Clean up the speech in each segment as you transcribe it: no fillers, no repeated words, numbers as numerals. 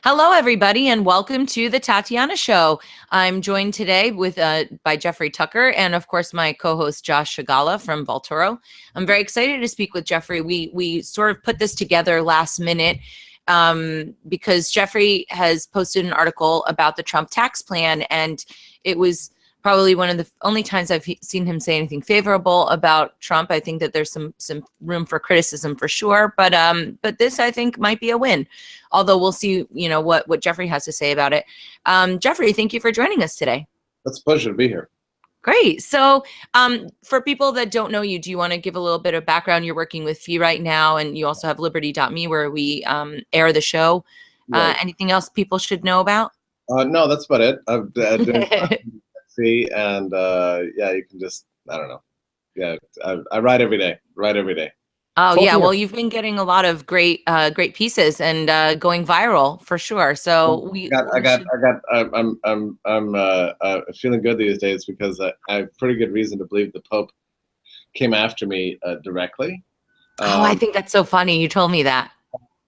Hello, everybody, and welcome to the Tatiana Show. I'm joined today by Jeffrey Tucker and, of course, my co-host Josh Shigala from Voltoro. I'm very excited to speak with Jeffrey. We sort of put this together last minute because Jeffrey has posted an article about the Trump tax plan, and it was probably one of the only times I've seen him say anything favorable about Trump. I think that there's some room for criticism for sure, but this I think might be a win. Although we'll see, what Jeffrey has to say about it. Jeffrey, thank you for joining us today. It's a pleasure to be here. Great. So for people that don't know you, do you want to give a little bit of background? You're working with Fee right now, and you also have liberty.me where we air the show. Right. Anything else people should know about? No, that's about it. I've doing Fee, and yeah, you can just, I don't know. Yeah, I write every day. Oh, yeah. Well, you've been getting a lot of great pieces and going viral for sure. So I'm feeling good these days because I have pretty good reason to believe the Pope came after me directly. I think that's so funny. You told me that.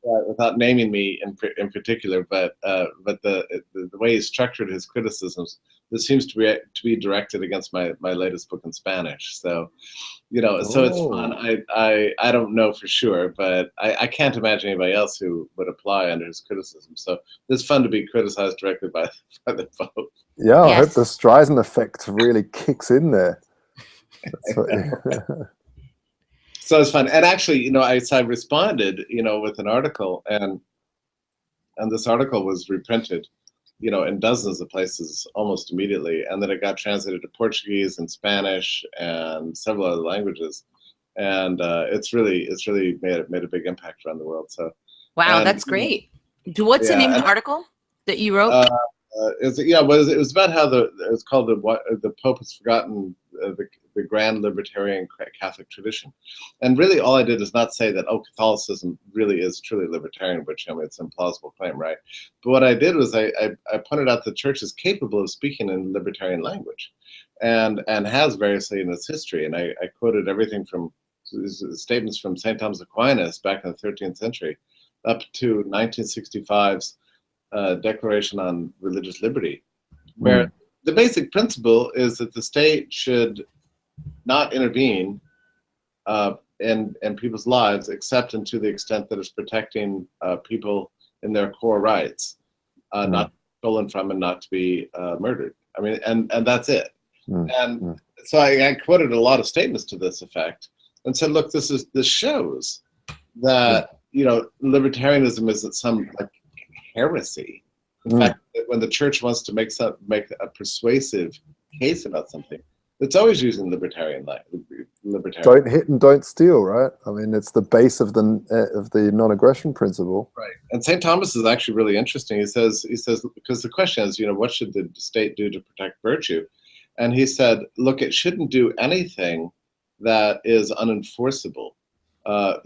Without naming me in particular, but the way he structured his criticisms, this seems to be directed against my latest book in Spanish. So, so it's fun. I don't know for sure, but I can't imagine anybody else who would apply under his criticism. So it's fun to be criticized directly by the Pope. Yeah, yes. I hope the Streisand effect really kicks in there. So it's fun. And actually, I responded, with an article, and this article was reprinted, in dozens of places almost immediately. And then it got translated to Portuguese and Spanish and several other languages. And it's really made a big impact around the world. So wow, that's great. What's the name of the article that you wrote? It was about how it's called the Pope has forgotten the grand libertarian Catholic tradition, and really all I did is not say that Catholicism really is truly libertarian, which it's an implausible claim, right? But what I did was I pointed out the Church is capable of speaking in libertarian language, and has variously in its history, and I quoted everything from statements from St. Thomas Aquinas back in the 13th century, up to 1965's Declaration on Religious Liberty, where the basic principle is that the state should not intervene in people's lives except to the extent that it's protecting people in their core rights, not stolen from and not to be murdered. I mean, and that's it. And so I quoted a lot of statements to this effect and said, look, this shows that libertarianism isn't some heresy. In fact, when the church wants to make a persuasive case about something, it's always using libertarian. Don't hit and don't steal, right? I mean, it's the base of the non-aggression principle. Right. And St. Thomas is actually really interesting. He says because the question is, what should the state do to protect virtue? And he said, look, it shouldn't do anything that is unenforceable.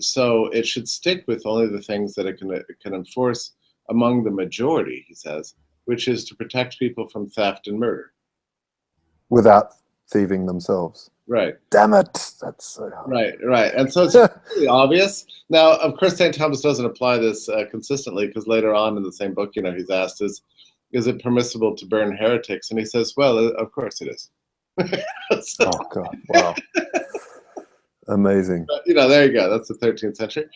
So it should stick with only the things that it can enforce among the majority, he says, which is to protect people from theft and murder. Without thieving themselves. Right. Damn it. That's so hard. Right. And so it's really obvious. Now, of course, St. Thomas doesn't apply this consistently, because later on in the same book, he's asked, is it permissible to burn heretics? And he says, well, of course it is. Oh, God. Wow. Amazing. But, there you go. That's the 13th century.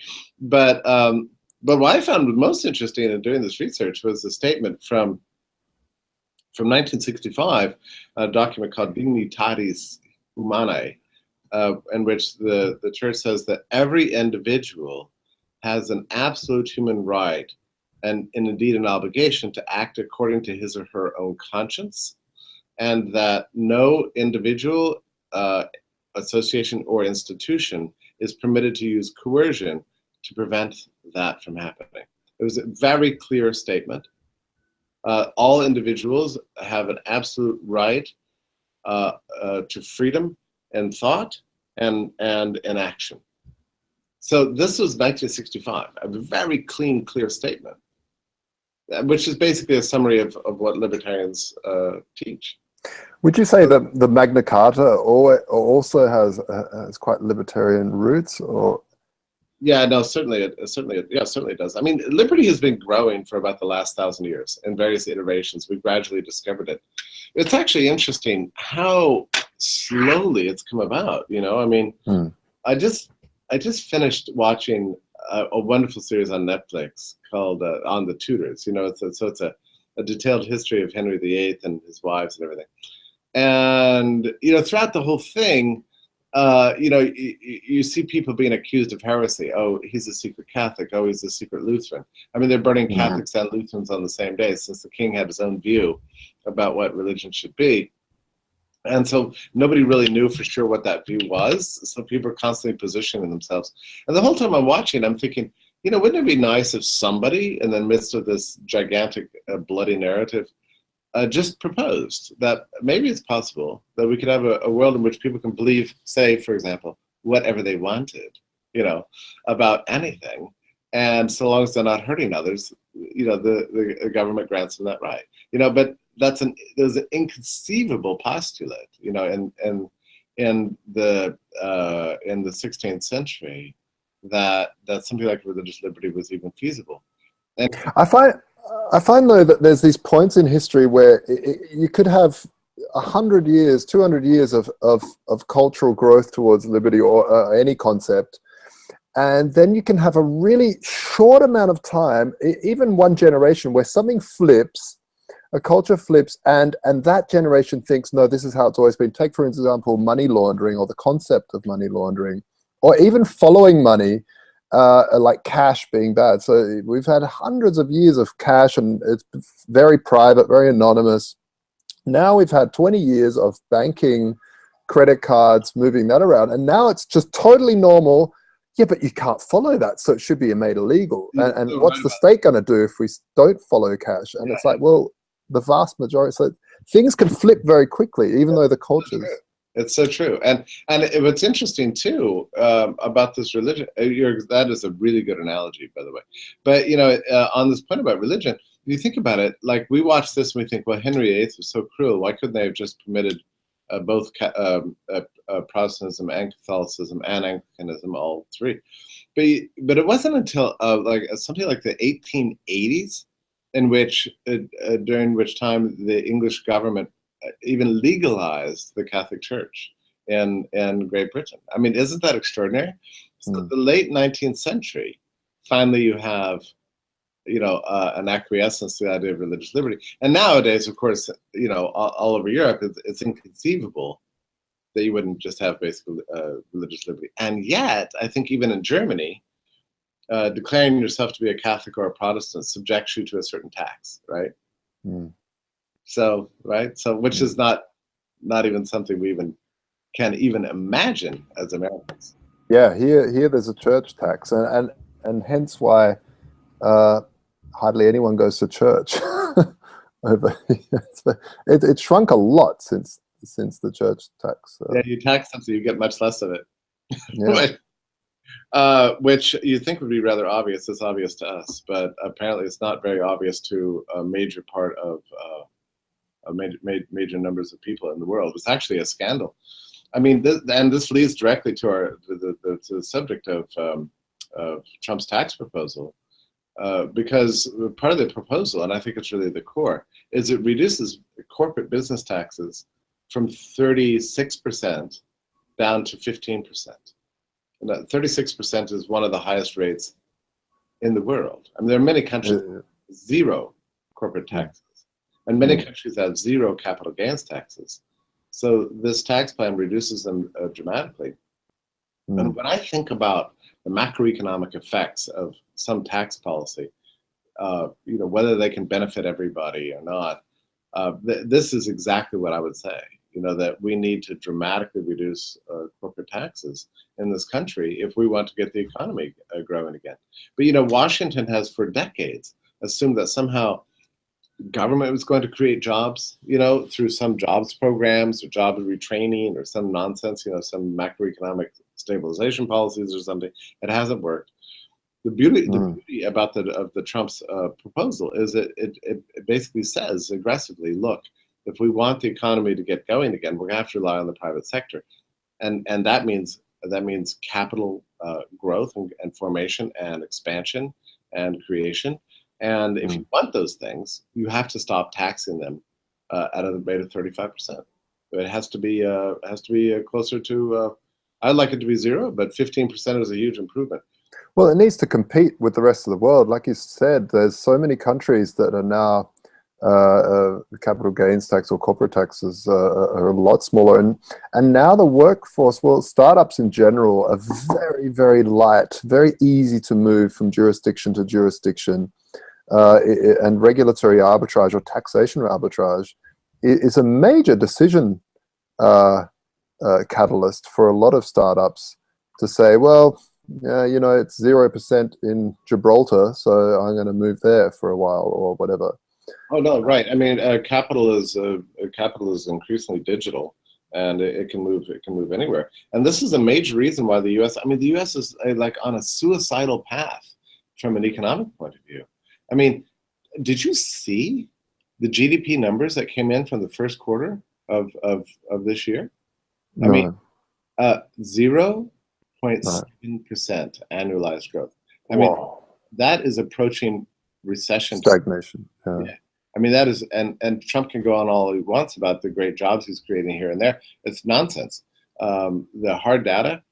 But what I found most interesting in doing this research was a statement from 1965, a document called Dignitatis Humanae, in which the church says that every individual has an absolute human right and indeed an obligation to act according to his or her own conscience, and that no individual, association, or institution is permitted to use coercion to prevent that from happening. It was a very clear statement. All individuals have an absolute right to freedom and thought and in action. So this was 1965, a very clear statement, which is basically a summary of what libertarians teach. Would you say that the Magna Carta also has quite libertarian roots, or Yeah, no, certainly, certainly it does. I mean, liberty has been growing for about the last 1,000 years in various iterations. We've gradually discovered it. It's actually interesting how slowly it's come about. You know, I mean, I just finished watching a wonderful series on Netflix called On the Tudors. You know, it's a detailed history of Henry VIII and his wives and everything. And you know, throughout the whole thing, you know, you see people being accused of heresy. Oh, he's a secret Catholic. Oh, he's a secret Lutheran. I mean, they're burning Catholics and Lutherans on the same day, since the king had his own view about what religion should be. And so nobody really knew for sure what that view was. So people are constantly positioning themselves. And the whole time I'm watching, I'm thinking, you know, wouldn't it be nice if somebody in the midst of this gigantic bloody narrative just proposed that maybe it's possible that we could have a world in which people can believe, say, for example, whatever they wanted, you know, about anything. And so long as they're not hurting others, you know, the government grants them that right. You know, but there's an inconceivable postulate, you know, in the 16th century that something like religious liberty was even feasible. And I find though that there's these points in history where you could have 100 years, 200 years of cultural growth towards liberty or any concept, and then you can have a really short amount of time, even one generation, where something flips, a culture flips, and that generation thinks, no, this is how it's always been. Take, for example, money laundering, or the concept of money laundering, or even following money, like cash being bad. So we've had hundreds of years of cash, and it's very private, very anonymous. Now we've had 20 years of banking, credit cards, moving that around, and now it's just totally normal. Yeah, but you can't follow that, so it should be made illegal. And what's the state going to do if we don't follow cash? And it's like, well, the vast majority. So things can flip very quickly, even though the cultures. It's so true. And what's interesting too about this religion, that is a really good analogy, by the way. But you know, on this point about religion, you think about it, like we watch this and we think, well, Henry VIII was so cruel. Why couldn't they have just permitted both Protestantism and Catholicism and Anglicanism, all three? But it wasn't until like something like the 1880s, in which during which time the English government even legalized the Catholic Church in Great Britain. I mean, isn't that extraordinary? So the late 19th century, finally you have, you know, an acquiescence to the idea of religious liberty. And nowadays, of course, you know, all over Europe, it's inconceivable that you wouldn't just have basically religious liberty. And yet, I think even in Germany, declaring yourself to be a Catholic or a Protestant subjects you to a certain tax, right? So, right, so which is not even something we can even imagine as Americans. Yeah, here there's a church tax, and hence why hardly anyone goes to church. It shrunk a lot since the church tax. Yeah, you tax them so you get much less of it. Yeah. Which you think would be rather obvious. It's obvious to us, but apparently it's not very obvious to a major part of major numbers of people in the world. It's actually a scandal. I mean, this leads directly to the subject of Trump's tax proposal, because part of the proposal, and I think it's really the core, is it reduces corporate business taxes from 36% down to 15%. And 36% is one of the highest rates in the world. I mean, there are many countries with zero corporate taxes, and many countries have zero capital gains taxes. So this tax plan reduces them dramatically. And when I think about the macroeconomic effects of some tax policy, you know, whether they can benefit everybody or not, this is exactly what I would say. You know, that we need to dramatically reduce corporate taxes in this country if we want to get the economy growing again. But, you know, Washington has for decades assumed that somehow government was going to create jobs, you know, through some jobs programs or job retraining or some nonsense, you know, some macroeconomic stabilization policies or something. It hasn't worked. The beauty about the Trump's proposal is it basically says aggressively, look, if we want the economy to get going again, we're going to have to rely on the private sector. And that means that means capital growth and formation and expansion and creation. And if you want those things, you have to stop taxing them at a rate of 35%. It has to be closer to. I'd like it to be 0, but 15% is a huge improvement. Well, it needs to compete with the rest of the world. Like you said, there's so many countries that are now capital gains tax or corporate taxes are a lot smaller, and now the workforce, well, startups in general are very, very light, very easy to move from jurisdiction to jurisdiction, and regulatory arbitrage or taxation arbitrage is a major decision catalyst for a lot of startups to say, well, you know, it's 0% in Gibraltar, so I'm going to move there for a while or whatever. Oh no, right. I mean, capital is increasingly digital, and it can move anywhere. And this is a major reason why the U.S. I mean, the U.S. is like on a suicidal path from an economic point of view. I mean, did you see the GDP numbers that came in from the first quarter of this year? No. I mean, 0.7% annualized growth. I mean, that is approaching recession. Stagnation. Yeah. I mean, that is, and Trump can go on all he wants about the great jobs he's creating here and there. It's nonsense. The hard data,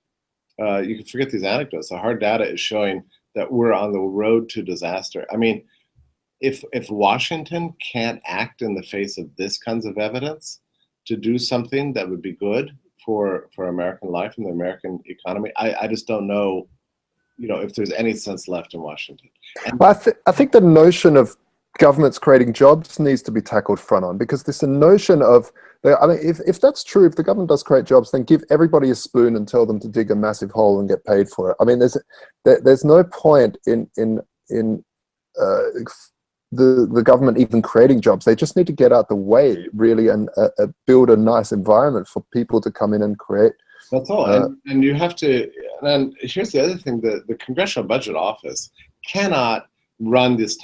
you can forget these anecdotes. The hard data is showing that we're on the road to disaster. I mean, if Washington can't act in the face of this kinds of evidence to do something that would be good for American life and the American economy, I just don't know, you know, if there's any sense left in Washington. And I think the notion of governments creating jobs needs to be tackled front on, because there's a notion of, I mean, if that's true, if the government does create jobs, then give everybody a spoon and tell them to dig a massive hole and get paid for it. I mean, there's no point in the government even creating jobs. They just need to get out the way, really, and build a nice environment for people to come in and create. That's all. And you have to, and here's the other thing, the Congressional Budget Office cannot run this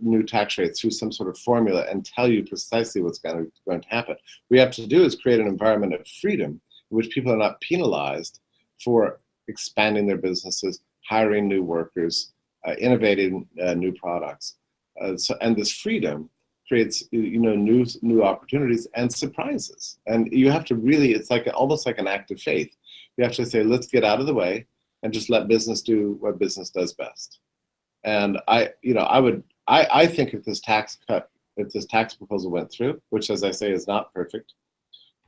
new tax rate through some sort of formula and tell you precisely what's going to happen. What we have to do is create an environment of freedom in which people are not penalized for expanding their businesses, hiring new workers, innovating new products. And this freedom creates, you know, new opportunities and surprises. And you have to really, it's like almost like an act of faith. You have to say, let's get out of the way and just let business do what business does best. And I think if this tax proposal went through, which, as I say, is not perfect,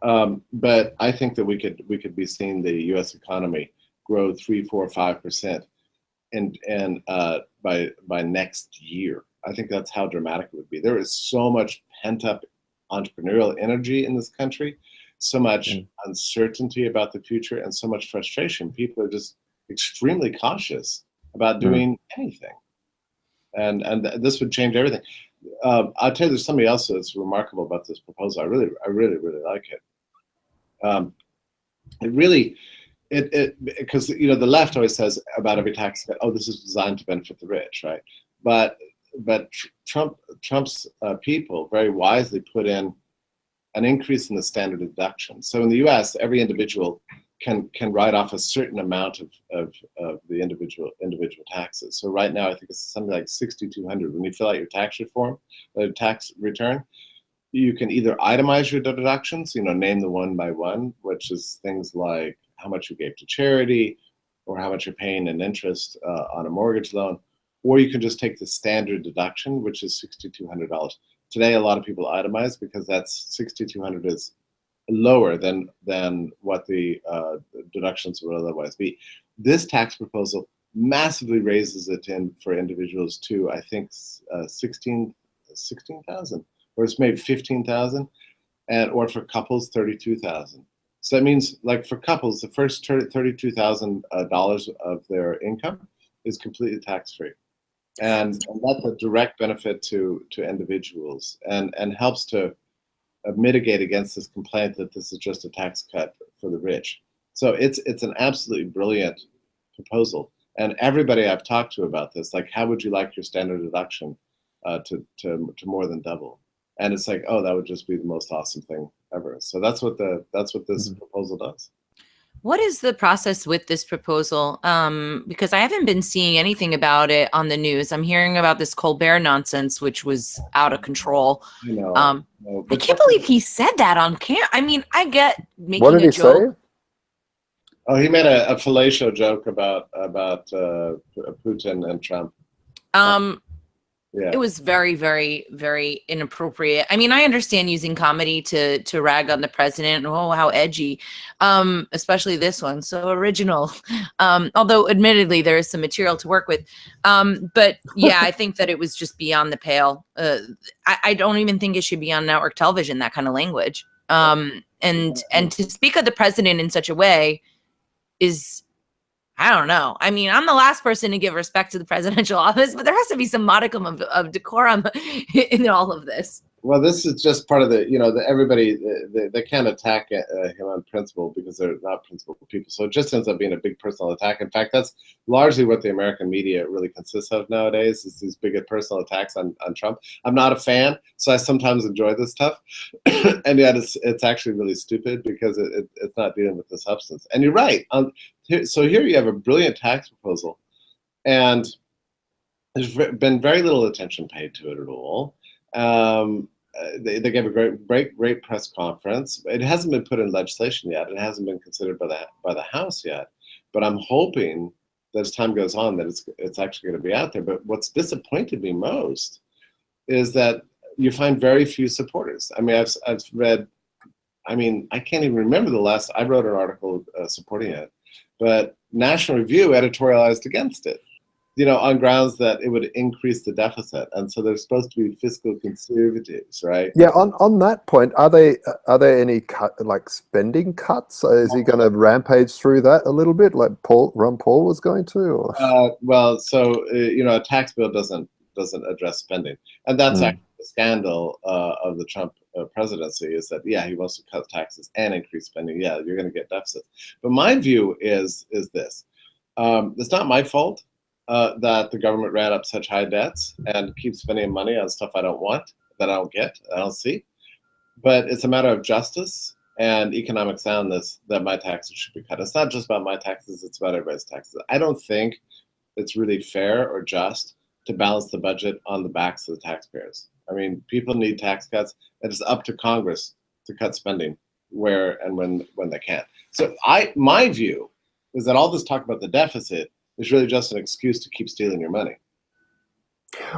but I think that we could be seeing the U.S. economy grow 3, 4, 5%, and by next year. I think that's how dramatic it would be. There is so much pent-up entrepreneurial energy in this country, so much uncertainty about the future, and so much frustration. People are just extremely cautious about doing anything. And this would change everything. I'll tell you, there's somebody else that's remarkable about this proposal. I really like it. Because, you know, the left always says about every tax cut, oh, this is designed to benefit the rich, right? But Trump's people very wisely put in an increase in the standard deduction. So in the U.S., every individual can write off a certain amount of the individual taxes. So right now, I think it's something like $6,200. When you fill out your tax return, you can either itemize your deductions, you know, name the one by one, which is things like how much you gave to charity, or how much you're paying in interest on a mortgage loan, or you can just take the standard deduction, which is $6,200. Today, a lot of people itemize because that's $6,200 is lower than what the deductions would otherwise be. This tax proposal massively raises it for individuals to, I think, 16,000, or it's maybe 15,000, or for couples 32,000. So that means, like, for couples, the first $32,000 of their income is completely tax-free, and that's a direct benefit to individuals, and helps to mitigate against this complaint that this is just a tax cut for the rich. So it's an absolutely brilliant proposal. And everybody I've talked to about this, like, how would you like your standard deduction to more than double? And it's like, oh, that would just be the most awesome thing ever. So that's what this proposal does. What is the process with this proposal? Because I haven't been seeing anything about it on the news. I'm hearing about this Colbert nonsense, which was out of control. You know, I can't believe he said that on camera. I mean, I get What making did a he joke. say? Oh, he made a fellatio joke about Putin and Trump. Yeah. It was very, very, very inappropriate. I mean, I understand using comedy to rag on the president. Oh, how edgy. Especially this one. So original. Although admittedly there is some material to work with. But yeah, I think that it was just beyond the pale. I don't even think it should be on network television, that kind of language. And to speak of the president in such a way is, I don't know. I mean, I'm the last person to give respect to the presidential office, but there has to be some modicum of decorum in all of this. Well, this is just part of the, everybody, they can't attack him on principle because they're not principled people. So it just ends up being a big personal attack. In fact, that's largely what the American media really consists of nowadays, is these big personal attacks on Trump. I'm not a fan, so I sometimes enjoy this stuff. And yet it's actually really stupid because it's not dealing with the substance. And you're right. So here you have a brilliant tax proposal, and there's been very little attention paid to it at all. They gave a great press conference. It hasn't been put in legislation yet. It hasn't been considered by the House yet. But I'm hoping that as time goes on that it's actually going to be out there. But what's disappointed me most is that you find very few supporters. I mean, I've read. I mean, I can't even remember the last. I wrote an article supporting it, but National Review editorialized against it, on grounds that it would increase the deficit, and so they're supposed to be fiscal conservatives, right? Yeah. On that point, are there any spending cuts? Is he going to rampage through that a little bit, like Ron Paul was going to? Or? Well, so a tax bill doesn't address spending, and that's actually the scandal of the Trump presidency, is that he wants to cut taxes and increase spending. Yeah, you're going to get deficits. But my view is this: it's not my fault that the government ran up such high debts and keeps spending money on stuff I don't want, that I don't get, I don't see. But it's a matter of justice and economic soundness that my taxes should be cut. It's not just about my taxes, it's about everybody's taxes. I don't think it's really fair or just to balance the budget on the backs of the taxpayers. I mean, people need tax cuts, and it's up to Congress to cut spending where and when they can. So my view is that all this talk about the deficit is really just an excuse to keep stealing your money.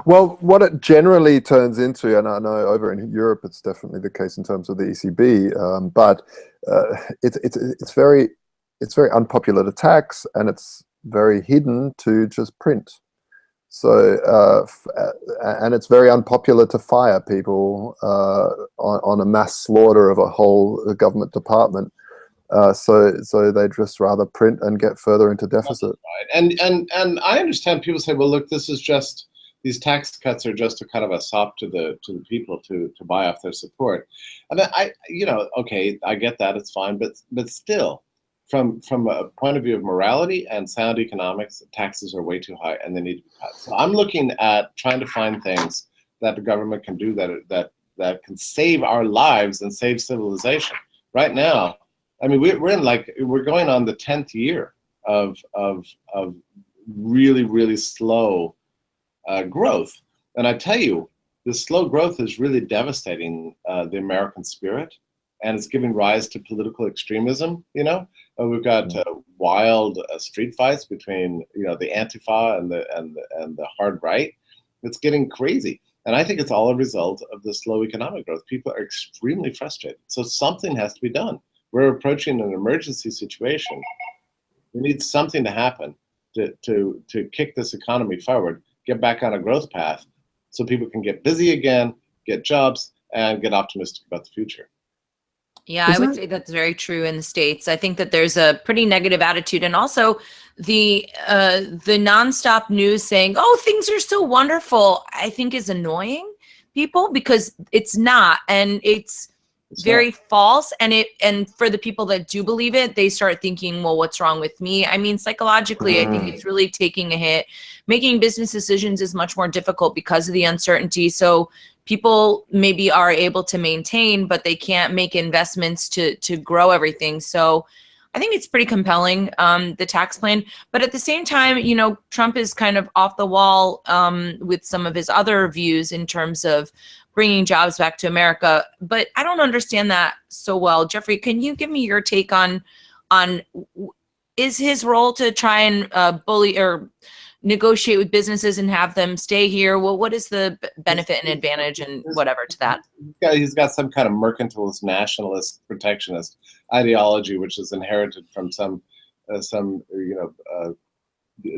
Well, what it generally turns into, and I know over in Europe it's definitely the case in terms of the ECB, but it's very unpopular to tax, and it's very hidden to just print. So and it's very unpopular to fire people on a mass slaughter of a whole government department. So they'd just rather print and get further into deficit. Right. And I understand people say, well, look, this is just, these tax cuts are just a kind of a sop to the people to buy off their support. And okay, I get that, it's fine, but still, from a point of view of morality and sound economics, taxes are way too high and they need to be cut. So I'm looking at trying to find things that the government can do that can save our lives and save civilization. Right now, I mean, we're going on the 10th year of really, really slow growth. And I tell you, the slow growth is really devastating the American spirit, and it's giving rise to political extremism. We've got wild street fights between the Antifa and the hard right. It's getting crazy. And I think it's all a result of the slow economic growth. People are extremely frustrated. So something has to be done. We're approaching an emergency situation. We need something to happen to kick this economy forward, get back on a growth path, so people can get busy again, get jobs, and get optimistic about the future. Yeah, I would say that's very true in the States. I think that there's a pretty negative attitude, and also the nonstop news saying, "Oh, things are so wonderful," I think is annoying people, because it's not, and it's very false. And for the people that do believe it, they start thinking, well, what's wrong with me? I mean, psychologically, I think it's really taking a hit. Making business decisions is much more difficult because of the uncertainty. So people maybe are able to maintain, but they can't make investments to grow everything. So I think it's pretty compelling, the tax plan. But at the same time, you know, Trump is kind of off the wall with some of his other views in terms of bringing jobs back to America. But I don't understand that so well. Jeffrey, can you give me your take on is his role to try and bully or negotiate with businesses and have them stay here? Well, what is the benefit and advantage and whatever to that? He's got some kind of mercantilist, nationalist, protectionist ideology, which is inherited from some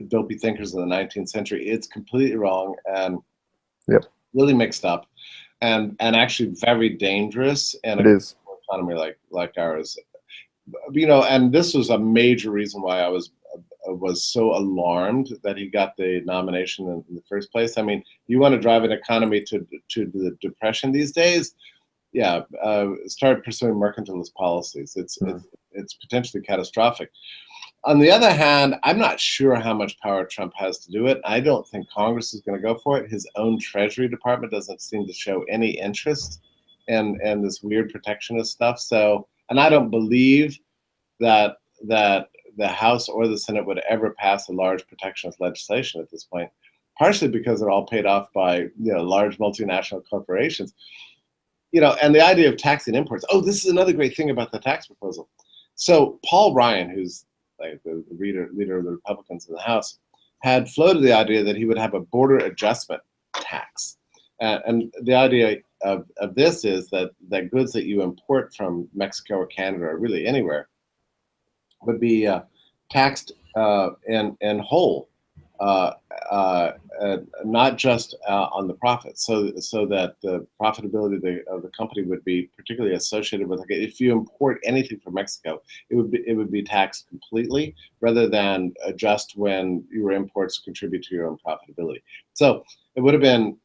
dopey thinkers in the 19th century. It's completely wrong and really mixed up, and actually very dangerous in an economy like ours. You know, and this was a major reason why I was so alarmed that he got the nomination in the first place. I mean, you want to drive an economy to the depression these days? Yeah, start pursuing mercantilist policies. It's potentially catastrophic. On the other hand, I'm not sure how much power Trump has to do it. I don't think Congress is going to go for it. His own Treasury Department doesn't seem to show any interest in this weird protectionist stuff. So, and I don't believe that the House or the Senate would ever pass a large protectionist legislation at this point, partially because they're all paid off by large multinational corporations. You know, and the idea of taxing imports. Oh, this is another great thing about the tax proposal. So Paul Ryan, who's like the leader of the Republicans in the House, had floated the idea that he would have a border adjustment tax. And the idea of this is that goods that you import from Mexico or Canada or really anywhere would be taxed in whole, not just on the profits, so that the profitability of the company would be particularly associated with, like, if you import anything from Mexico, it would be taxed completely rather than adjust when your imports contribute to your own profitability. So it would have been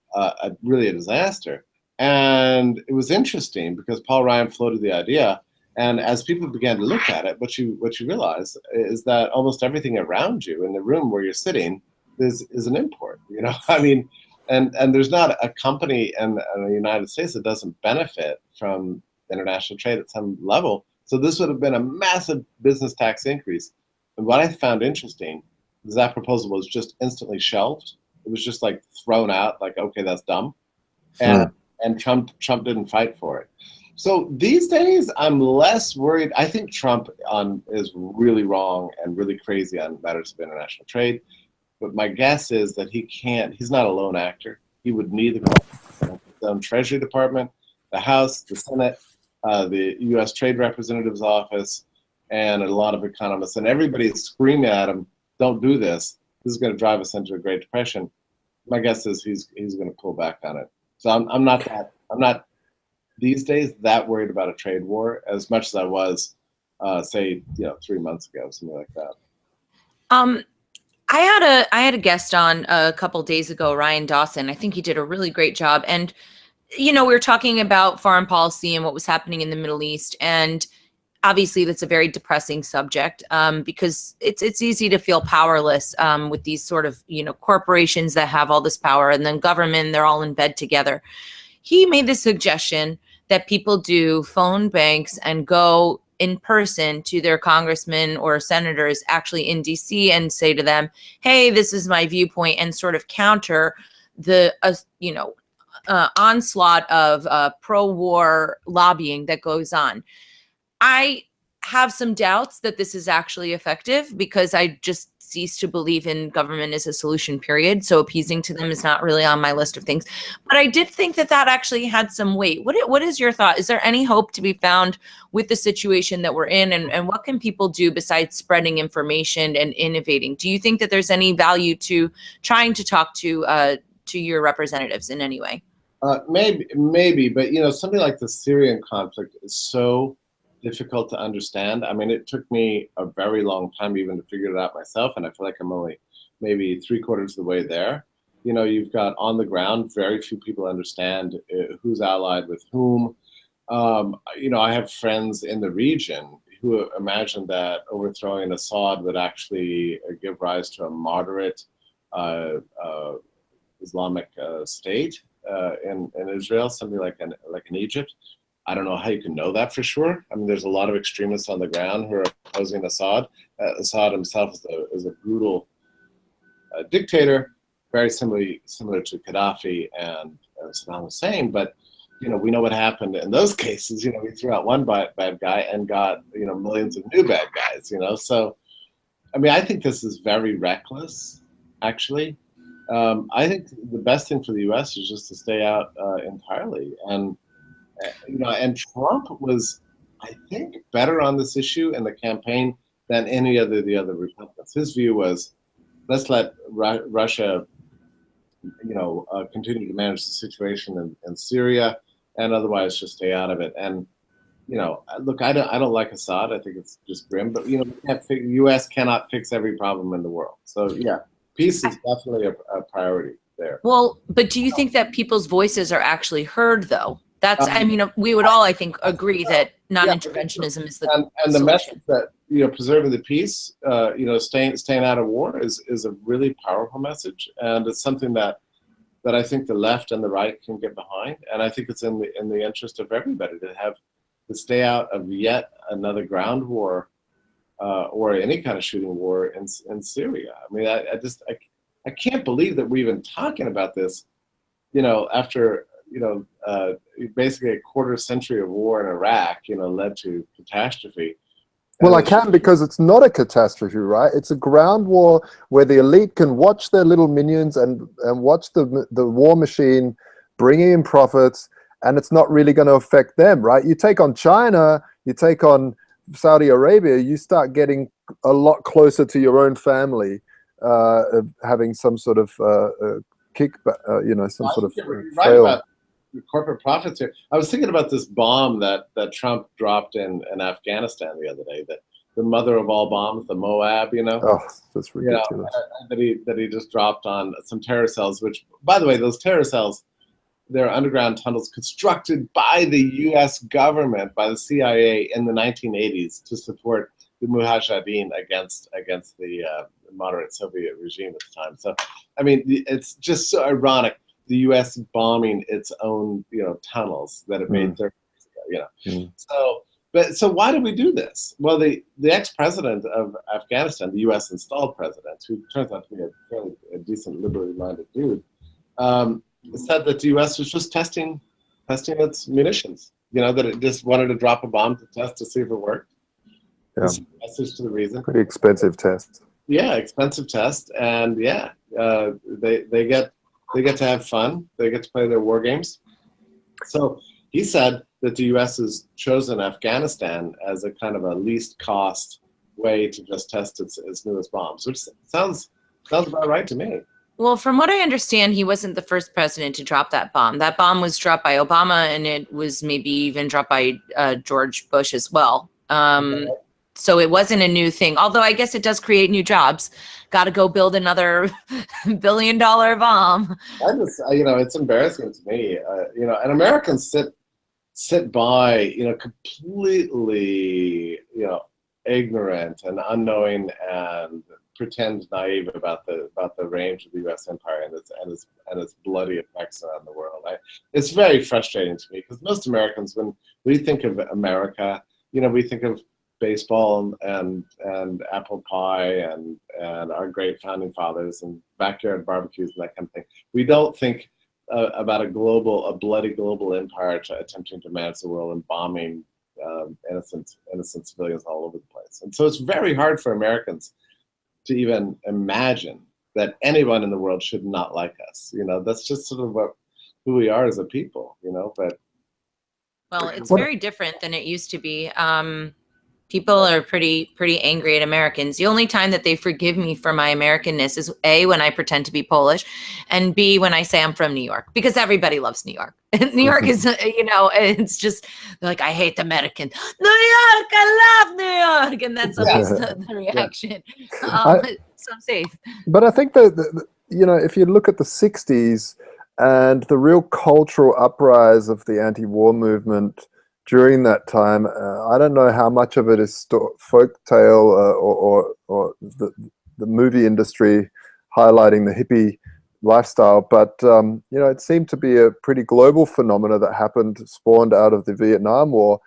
really a disaster. And it was interesting because Paul Ryan floated the idea. And as people began to look at it, what you realize is that almost everything around you in the room where you're sitting is an import. You know, I mean, and there's not a company in the United States that doesn't benefit from international trade at some level. So this would have been a massive business tax increase. And what I found interesting is that proposal was just instantly shelved. It was just like thrown out, like, okay, that's dumb. And Trump didn't fight for it. So these days, I'm less worried. I think Trump is really wrong and really crazy on matters of international trade. But my guess is that he's not a lone actor. He would need his own Treasury Department, the House, the Senate, the U.S. Trade Representative's Office, and a lot of economists. And everybody's screaming at him, don't do this. This is going to drive us into a Great Depression. My guess is he's going to pull back on it. So I'm not these days that worried about a trade war as much as I was, say, 3 months ago, something like that. I had a guest on a couple days ago, Ryan Dawson. I think he did a really great job. And, we were talking about foreign policy and what was happening in the Middle East. And obviously that's a very depressing subject because it's easy to feel powerless with these sort of, corporations that have all this power, and then government, they're all in bed together. He made the suggestion that people do phone banks and go in person to their congressmen or senators actually in DC and say to them, hey, this is my viewpoint, and sort of counter the, onslaught of pro-war lobbying that goes on. I have some doubts that this is actually effective because I just cease to believe in government as a solution, period. So appeasing to them is not really on my list of things. But I did think that actually had some weight. What is your thought? Is there any hope to be found with the situation that we're in? And what can people do besides spreading information and innovating? Do you think that there's any value to trying to talk to your representatives in any way? Maybe, but something like the Syrian conflict is so difficult to understand. I mean, it took me a very long time even to figure it out myself, and I feel like I'm only maybe 3/4 of the way there. You've got on the ground, very few people understand who's allied with whom. I have friends in the region who imagine that overthrowing Assad would actually give rise to a moderate Islamic state in Israel, something like an Egypt. I don't know how you can know that for sure. I mean, there's a lot of extremists on the ground who are opposing Assad. Assad himself is a brutal dictator, very similar to Gaddafi and Saddam Hussein. But we know what happened in those cases. We threw out one bad guy and got millions of new bad guys. So I mean, I think this is very reckless, actually. I think the best thing for the U.S. is just to stay out entirely. And and Trump was, I think, better on this issue in the campaign than any of the other Republicans. His view was, let's let Russia, continue to manage the situation in Syria, and otherwise just stay out of it. And look, I don't like Assad. I think it's just grim. But the U.S. cannot fix every problem in the world. So yeah, peace is definitely a priority there. Well, but do you think that people's voices are actually heard, though? That's, I mean, we would all, I think, agree that non-interventionism is the and the message that preserving the peace, staying out of war is a really powerful message, and it's something that I think the left and the right can get behind, and I think it's in the interest of everybody to stay out of yet another ground war or any kind of shooting war in Syria. I mean, I can't believe that we're even talking about this, after basically a quarter century of war in Iraq, led to catastrophe. Well, I can, because it's not a catastrophe, right? It's a ground war where the elite can watch their little minions and watch the war machine bringing in profits, and it's not really going to affect them, right? You take on China, you take on Saudi Arabia, you start getting a lot closer to your own family, having some sort of kickback, some sort of fail. About corporate profits here. I was thinking about this bomb that Trump dropped in Afghanistan the other day, that the mother of all bombs, the Moab, Oh, that's ridiculous. That he just dropped on some terror cells, which, by the way, those terror cells, they're underground tunnels constructed by the U.S. government, by the CIA in the 1980s to support the Mujahideen against the moderate Soviet regime at the time. So, I mean, it's just so ironic, the U.S. bombing its own, tunnels that it made 30 years ago, So why did we do this? Well, the ex-president of Afghanistan, the U.S. installed president, who turns out to be a fairly decent, liberally-minded dude, said that the U.S. was just testing its munitions. That it just wanted to drop a bomb to test to see if it worked. Yeah. Message to the reason. Pretty expensive test. Yeah, expensive test, and they get to have fun. They get to play their war games. So he said that the U.S. has chosen Afghanistan as a kind of a least cost way to just test its newest bombs, which sounds about right to me. Well, from what I understand, he wasn't the first president to drop that bomb. That bomb was dropped by Obama, and it was maybe even dropped by George Bush as well. So it wasn't a new thing, although I guess it does create new jobs. Got to go build another $1 billion bomb. It's embarrassing to me, and Americans sit by, completely, ignorant and unknowing and pretend naive about the range of the U.S. empire and its bloody effects around the world. It's very frustrating to me, because most Americans, when we think of America, we think of baseball and apple pie and our great founding fathers and backyard barbecues and that kind of thing. We don't think about a bloody global empire attempting to manage the world and bombing innocent civilians all over the place. And so it's very hard for Americans to even imagine that anyone in the world should not like us. That's just sort of who we are as a people. But well, it's very different than it used to be. People are pretty angry at Americans. The only time that they forgive me for my Americanness is A, when I pretend to be Polish, and B, when I say I'm from New York, because everybody loves New York. New York is, it's just like, I hate Americans. New York, I love New York. And that's always the reaction. So I'm safe. But I think that, if you look at the 60s and the real cultural uprise of the anti-war movement during that time, I don't know how much of it is folktale or the movie industry highlighting the hippie lifestyle. But you know, it seemed to be a pretty global phenomena that happened, spawned out of the Vietnam War.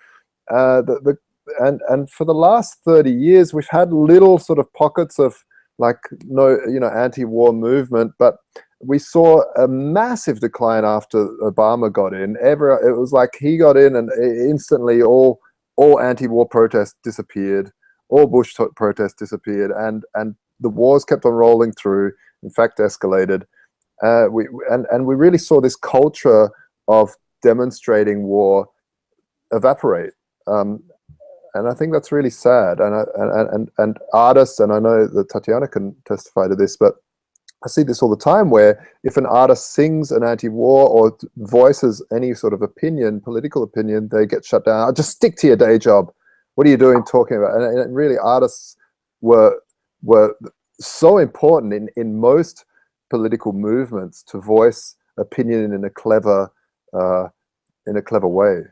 And for the last 30 years, we've had little sort of pockets of like anti-war movement, but we saw a massive decline after Obama got in. It was like he got in and instantly all anti-war protests disappeared, all Bush protests disappeared, and the wars kept on rolling through. In fact, escalated. We really saw this culture of demonstrating war evaporate. And I think that's really sad. And artists, and I know that Tatiana can testify to this, but I see this all the time where if an artist sings an anti-war or voices any sort of opinion, political opinion, they get shut down. Just stick to your day job. What are you doing talking about? And really, artists were so important in most political movements to voice opinion in a clever way.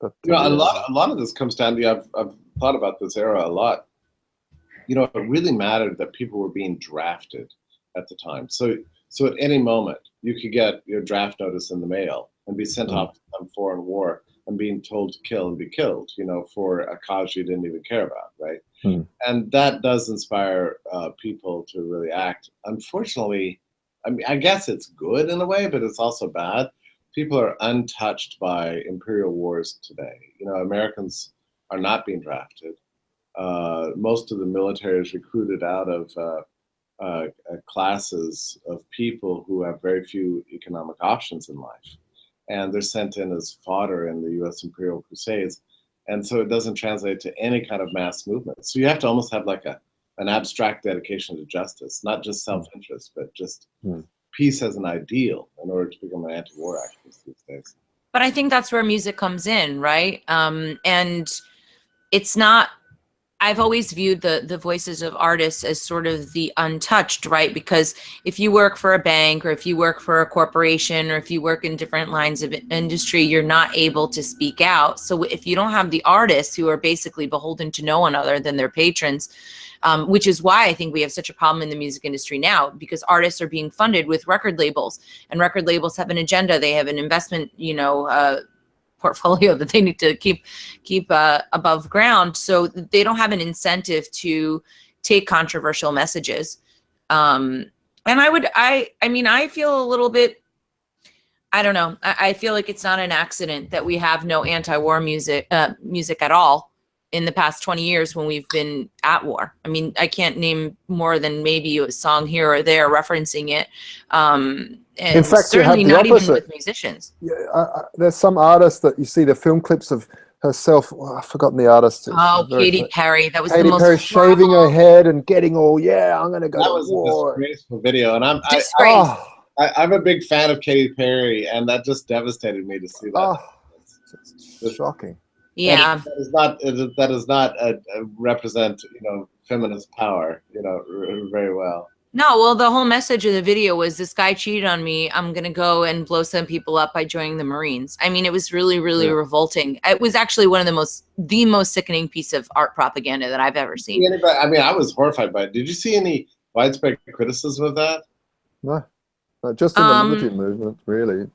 But, a lot of this comes down to, I've thought about this era a lot. It really mattered that people were being drafted at the time. So at any moment you could get your draft notice in the mail and be sent off to some foreign war and being told to kill and be killed, for a cause you didn't even care about, right? And that does inspire people to really act. Unfortunately, I mean, I guess it's good in a way, but it's also bad. People are untouched by imperial wars today. Americans are not being drafted. Most of the military is recruited out of classes of people who have very few economic options in life. And they're sent in as fodder in the U.S. Imperial Crusades. And so it doesn't translate to any kind of mass movement. So you have to almost have like an abstract dedication to justice, not just self-interest, but just peace as an ideal in order to become an anti-war activist these days. But I think that's where music comes in, right? And it's not, I've always viewed the voices of artists as sort of the untouched, right? Because if you work for a bank or if you work for a corporation or if you work in different lines of industry, you're not able to speak out. So if you don't have the artists who are basically beholden to no one other than their patrons, which is why I think we have such a problem in the music industry now, because artists are being funded with record labels, and record labels have an agenda. They have an investment, portfolio that they need to keep above ground. So they don't have an incentive to take controversial messages. And I feel a little bit, I don't know. I feel like it's not an accident that we have no anti-war music at all in the past 20 years when we've been at war. I mean, I can't name more than maybe a song here or there referencing it. And in fact, certainly you have the not opposite. even with musicians. Yeah, there's some artists that you see the film clips of herself. I've forgotten the artist. Katy Perry. That was Katy the most Perry shaving her head and getting all, I'm going to go to war. A disgraceful video. And Disgrace. I'm a big fan of Katy Perry, and that just devastated me to see that. It's shocking. Yeah. That does not represent, feminist power, very well. No, well, the whole message of the video was, this guy cheated on me. I'm going to go and blow some people up by joining the Marines. I mean, it was really, really revolting. It was actually one of the most sickening piece of art propaganda that I've ever seen. I mean, I was horrified by it. Did you see any widespread criticism of that? No, just in the liberty movement, really.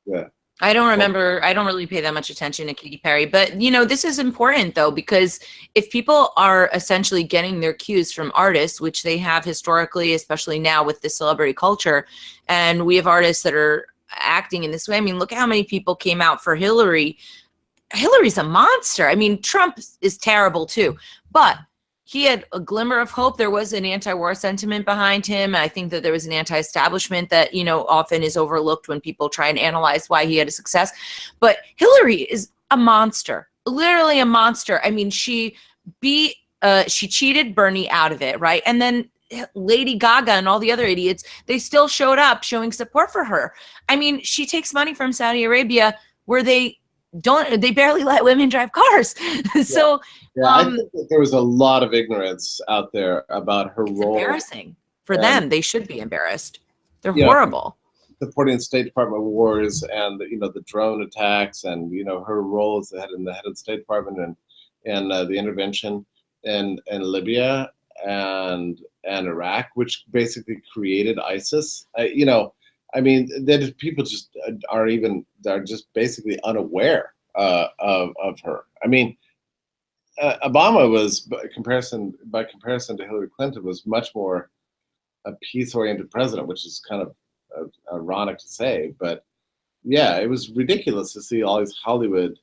Yeah. I don't remember. I don't really pay that much attention to Katy Perry, but this is important though, because if people are essentially getting their cues from artists, which they have historically, especially now with the celebrity culture, and we have artists that are acting in this way. I mean, look at how many people came out for Hillary. Hillary's a monster. I mean, Trump is terrible too, but he had a glimmer of hope. There was an anti-war sentiment behind him. I think that there was an anti-establishment that, often is overlooked when people try and analyze why he had a success. But Hillary is a monster, literally a monster. I mean, she cheated Bernie out of it, right? And then Lady Gaga and all the other idiots, they still showed up showing support for her. I mean, she takes money from Saudi Arabia where they barely let women drive cars. So I think that there was a lot of ignorance out there about her role. Embarrassing for them. They should be embarrassed. They're horrible. Supporting State Department wars and the drone attacks and her role as the head of the State Department and the intervention in Libya and Iraq, which basically created ISIS. I mean, that people just are just basically unaware of her. I mean, Obama was, by comparison to Hillary Clinton, was much more a peace-oriented president, which is kind of ironic to say, but yeah, it was ridiculous to see all these Hollywood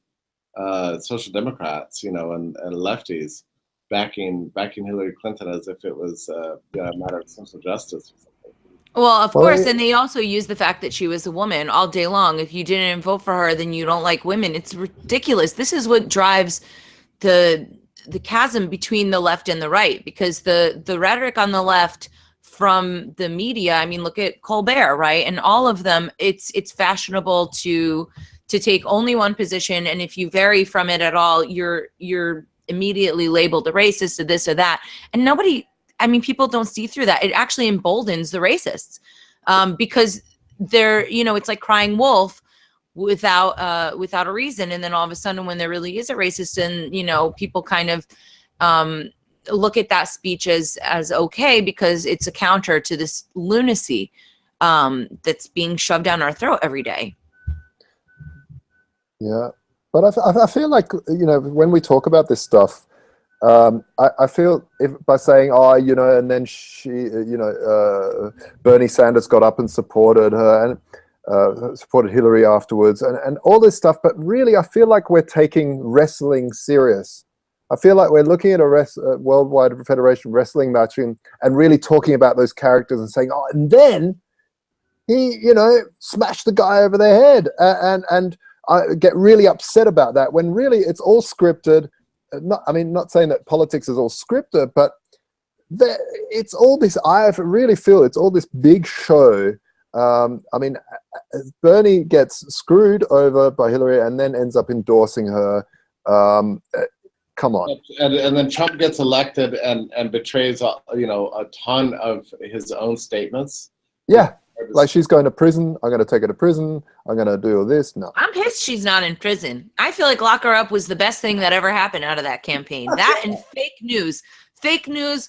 social democrats, and lefties backing Hillary Clinton as if it was a matter of social justice or something. Well, of course, and they also use the fact that she was a woman all day long. If you didn't vote for her, then you don't like women. It's ridiculous. This is what drives the chasm between the left and the right, because the rhetoric on the left from the media, I mean, look at Colbert, right? And all of them, it's fashionable to take only one position, and if you vary from it at all, you're immediately labeled a racist or this or that. And people don't see through that. It actually emboldens the racists, because they're, it's like crying wolf without a reason. And then all of a sudden, when there really is a racist, and people kind of look at that speech as okay, because it's a counter to this lunacy that's being shoved down our throat every day. Yeah, but I feel like, when we talk about this stuff, I feel by saying, and then she, Bernie Sanders got up and supported her and supported Hillary afterwards, and all this stuff. But really, I feel like we're taking wrestling serious. I feel like we're looking at a Worldwide Federation wrestling match and really talking about those characters and saying, and then he, smashed the guy over the head, and I get really upset about that, when really it's all scripted. Not saying that politics is all scripted, but it's all this. I really feel it's all this big show. Bernie gets screwed over by Hillary and then ends up endorsing her. Come on. And then Trump gets elected and betrays a ton of his own statements. Yeah. Like, she's going to prison. I'm going to take her to prison. I'm going to do all this. No. I'm pissed she's not in prison. I feel like lock her up was the best thing that ever happened out of that campaign. That and fake news. Fake news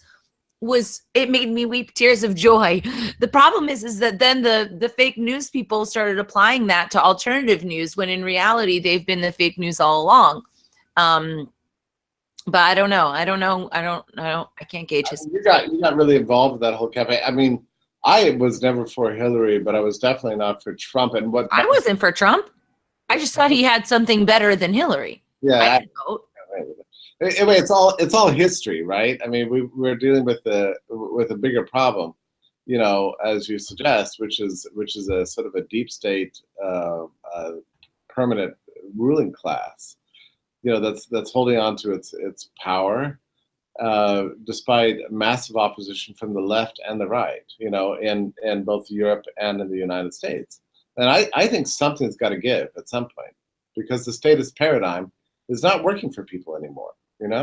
it made me weep tears of joy. The problem is that then the fake news people started applying that to alternative news, when in reality they've been the fake news all along. But I don't know. I can't gauge his. You got really involved with that whole campaign. I mean, I was never for Hillary, but I was definitely not for Trump. And I wasn't for Trump. I just thought he had something better than Hillary. Yeah. I didn't vote. Anyway, it's all history, right? I mean, we're dealing with a bigger problem, as you suggest, which is a sort of a deep state, permanent ruling class, that's holding on to its power. Despite massive opposition from the left and the right, in both Europe and in the United States. And I think something's got to give at some point, because the statist paradigm is not working for people anymore, and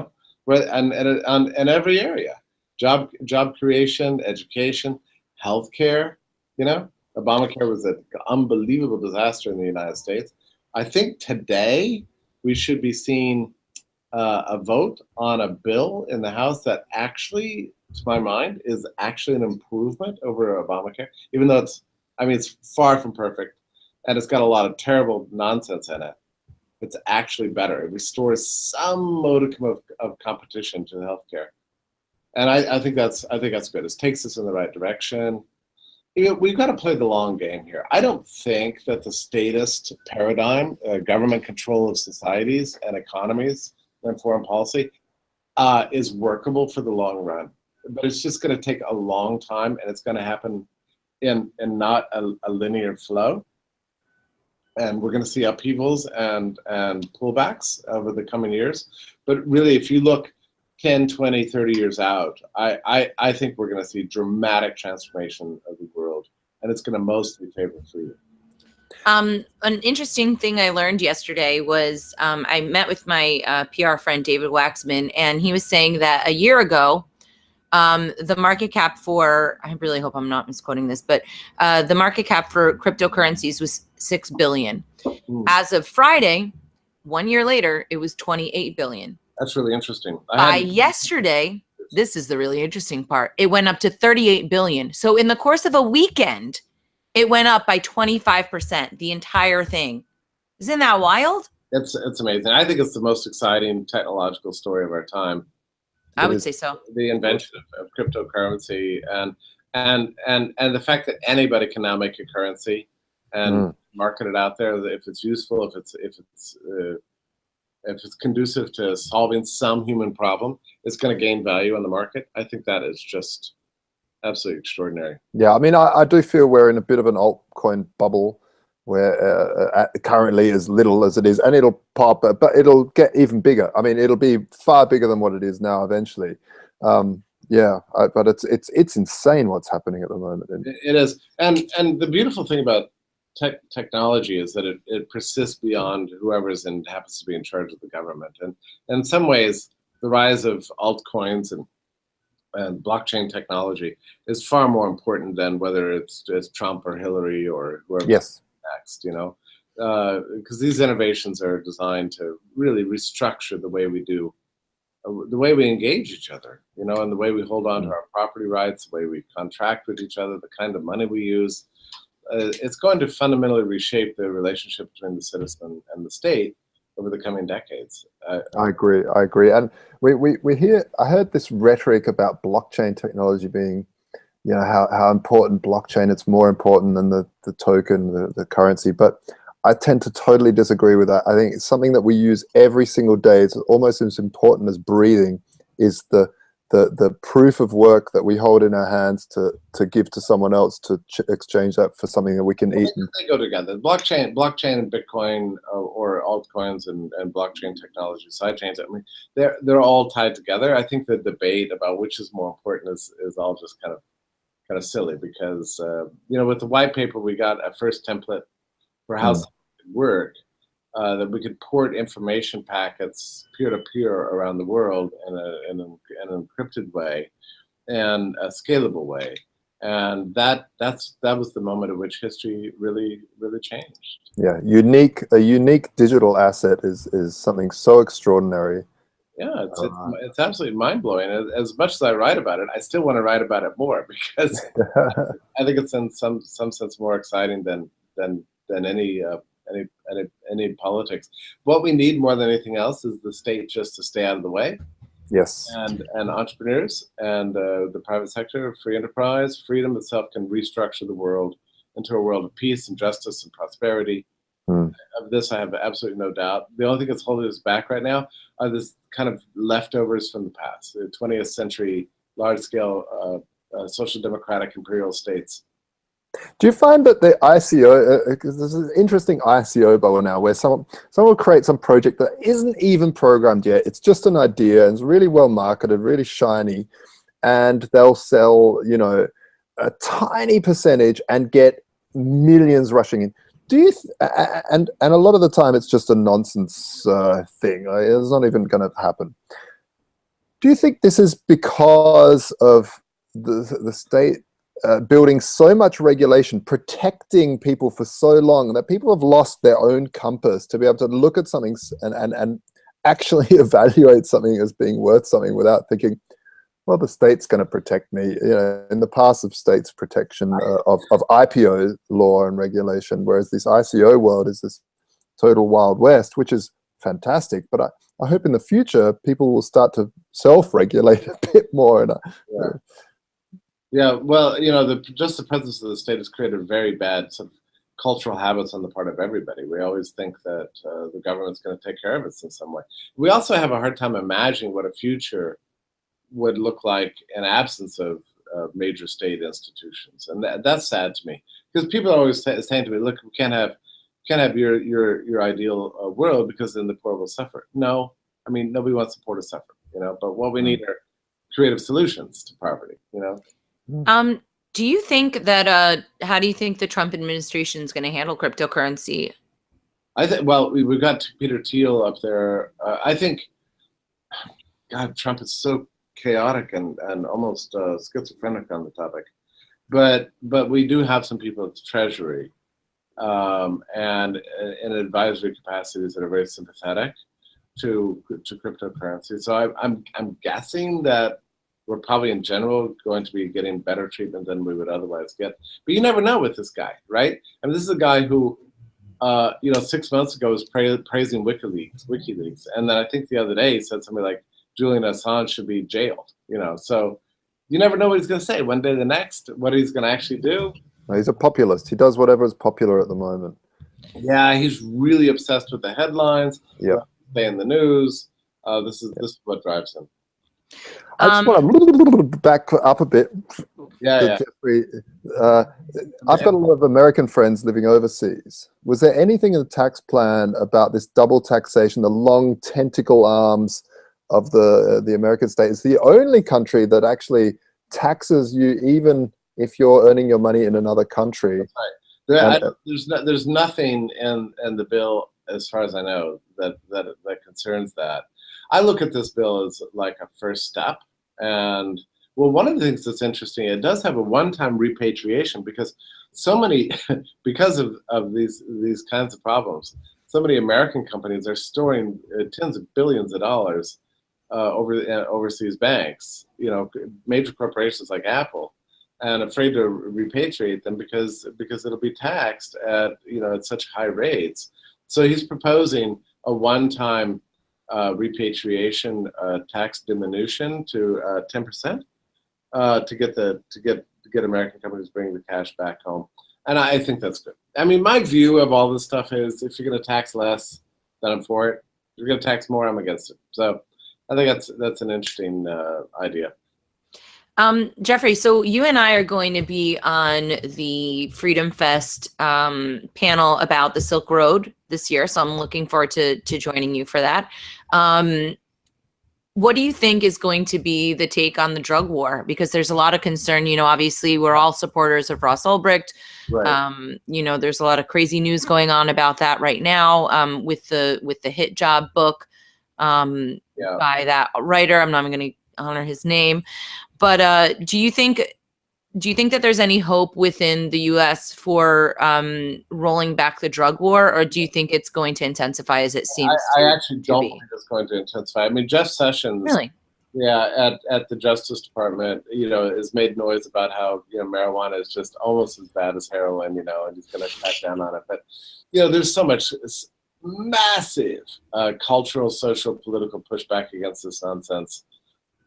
every area, job creation, education, healthcare, Obamacare was an unbelievable disaster in the United States. I think today we should be seeing a vote on a bill in the House that actually, to my mind, is actually an improvement over Obamacare, even though it's far from perfect, and it's got a lot of terrible nonsense in it. It's actually better. It restores some modicum of competition to healthcare, and I think that's good. It takes us in the right direction. We've got to play the long game here. I don't think that the statist paradigm, government control of societies and economies and foreign policy, is workable for the long run. But it's just going to take a long time, and it's going to happen in not a linear flow. And we're going to see upheavals and pullbacks over the coming years. But really, if you look 10, 20, 30 years out, I think we're going to see dramatic transformation of the world, and it's going to mostly favor freedom. An interesting thing I learned yesterday was I met with my PR friend, David Waxman, and he was saying that a year ago, the market cap for, I really hope I'm not misquoting this, but the market cap for cryptocurrencies was $6 billion. As of Friday, 1 year later, it was $28 billion. That's really interesting. By yesterday, this is the really interesting part, it went up to $38 billion. So in the course of a weekend, It went up by 25%, the entire thing. Isn't that wild? It's amazing. I think it's the most exciting technological story of our time. I would say so. The invention of cryptocurrency and the fact that anybody can now make a currency and market it out there if it's useful, if it's conducive to solving some human problem, it's going to gain value on the market. I think that is just absolutely extraordinary. Yeah, I mean, I do feel we're in a bit of an altcoin bubble where currently as little as it is, and it'll pop, but it'll get even bigger. I mean, it'll be far bigger than what it is now eventually. Yeah, but it's insane what's happening at the moment. It is, and the beautiful thing about technology is that it persists beyond whoever's happens to be in charge of the government, and in some ways, the rise of altcoins and blockchain technology is far more important than whether it's Trump or Hillary or whoever next, you know, because these innovations are designed to really restructure the way we engage each other, you know, and the way we hold on to our property rights, the way we contract with each other, the kind of money we use. It's going to fundamentally reshape the relationship between the citizen and the state over the coming decades. I agree. And I heard this rhetoric about blockchain technology being, you know, how important blockchain, it's more important than the token, the currency. But I tend to totally disagree with that. I think it's something that we use every single day. It's almost as important as breathing, is the proof of work that we hold in our hands to give to someone else to exchange that for something that we can eat. They go together. Blockchain and Bitcoin or altcoins and blockchain technology, sidechains. I mean, they're all tied together. I think the debate about which is more important is all just kind of silly, because you know, with the white paper we got a first template for how something could work. That we could port information packets peer-to-peer around the world in an encrypted way and a scalable way, and that was the moment at which history really changed. Yeah, a unique digital asset is something so extraordinary. Yeah, it's absolutely mind-blowing. As much as I write about it, I still want to write about it more, because I think it's in some sense more exciting than any politics. What we need more than anything else is the state just to stay out of the way. Yes. And entrepreneurs and the private sector, free enterprise, freedom itself can restructure the world into a world of peace and justice and prosperity. Of this, I have absolutely no doubt. The only thing that's holding us back right now are this kind of leftovers from the past, the 20th century large-scale social democratic imperial states. Do you find that the ICO, because there's an interesting ICO bubble now, where someone will create some project that isn't even programmed yet, it's just an idea, and it's really well marketed, really shiny, and they'll sell, you know, a tiny percentage and get millions rushing in. Do you and a lot of the time it's just a nonsense thing. It's not even going to happen. Do you think this is because of the state building so much regulation, protecting people for so long, that people have lost their own compass to be able to look at something and actually evaluate something as being worth something without thinking, well, the state's going to protect me. You know, in the past of states' protection of IPO law and regulation, whereas this ICO world is this total Wild West, which is fantastic. But I hope in the future people will start to self-regulate a bit more. And yeah, well, you know, just the presence of the state has created very bad sort of cultural habits on the part of everybody. We always think that the government's going to take care of us in some way. We also have a hard time imagining what a future would look like in absence of major state institutions, and that's sad to me, because people are always saying to me, "Look, we can't have your ideal world, because then the poor will suffer." No, I mean, nobody wants the poor to suffer, you know. But what we need are creative solutions to poverty, you know. Do you think that how do you think the Trump administration is going to handle cryptocurrency? I think, well, we've got Peter Thiel up there. I think, God, Trump is so chaotic and almost schizophrenic on the topic, but we do have some people at the Treasury and in advisory capacities that are very sympathetic to cryptocurrency. So I'm guessing that we're probably in general going to be getting better treatment than we would otherwise get. But you never know with this guy, right? I mean, this is a guy who, 6 months ago was praising WikiLeaks. And then I think the other day he said something like, Julian Assange should be jailed, So you never know what he's going to say. One day the next, what he's going to actually do. He's a populist. He does whatever is popular at the moment. Yeah, he's really obsessed with the headlines. Yeah. Stay in the news. This is what drives him. I just want to back up a bit. Yeah. Jeffrey, I've got a lot of American friends living overseas. Was there anything in the tax plan about this double taxation, the long tentacle arms of the American state? It's the only country that actually taxes you even if you're earning your money in another country. That's right. There's nothing in the bill, as far as I know, that concerns that. I look at this bill as like a first step. And well, one of the things that's interesting, it does have a one-time repatriation because so many, because of these kinds of problems, so many American companies are storing tens of billions of dollars over overseas banks, major corporations like Apple, and afraid to repatriate them because it'll be taxed at at such high rates. So he's proposing a one-time repatriation tax diminution to 10% to get American companies bringing the cash back home, and I think that's good. I mean, my view of all this stuff is if you're going to tax less, then I'm for it. If you're going to tax more, I'm against it. So I think that's an interesting idea. Jeffrey, so you and I are going to be on the Freedom Fest panel about the Silk Road this year, so I'm looking forward to joining you for that. What do you think is going to be the take on the drug war? Because there's a lot of concern, obviously we're all supporters of Ross Ulbricht. Right. There's a lot of crazy news going on about that right now with the Hit Job book by that writer. I'm not even going to honor his name. But do you think that there's any hope within the U.S. for rolling back the drug war, or do you think it's going to intensify as it seems? I actually don't think it's going to intensify. I mean, Jeff Sessions, really, at the Justice Department, has made noise about how marijuana is just almost as bad as heroin, and he's going to cut down on it. But there's so much massive cultural, social, political pushback against this nonsense.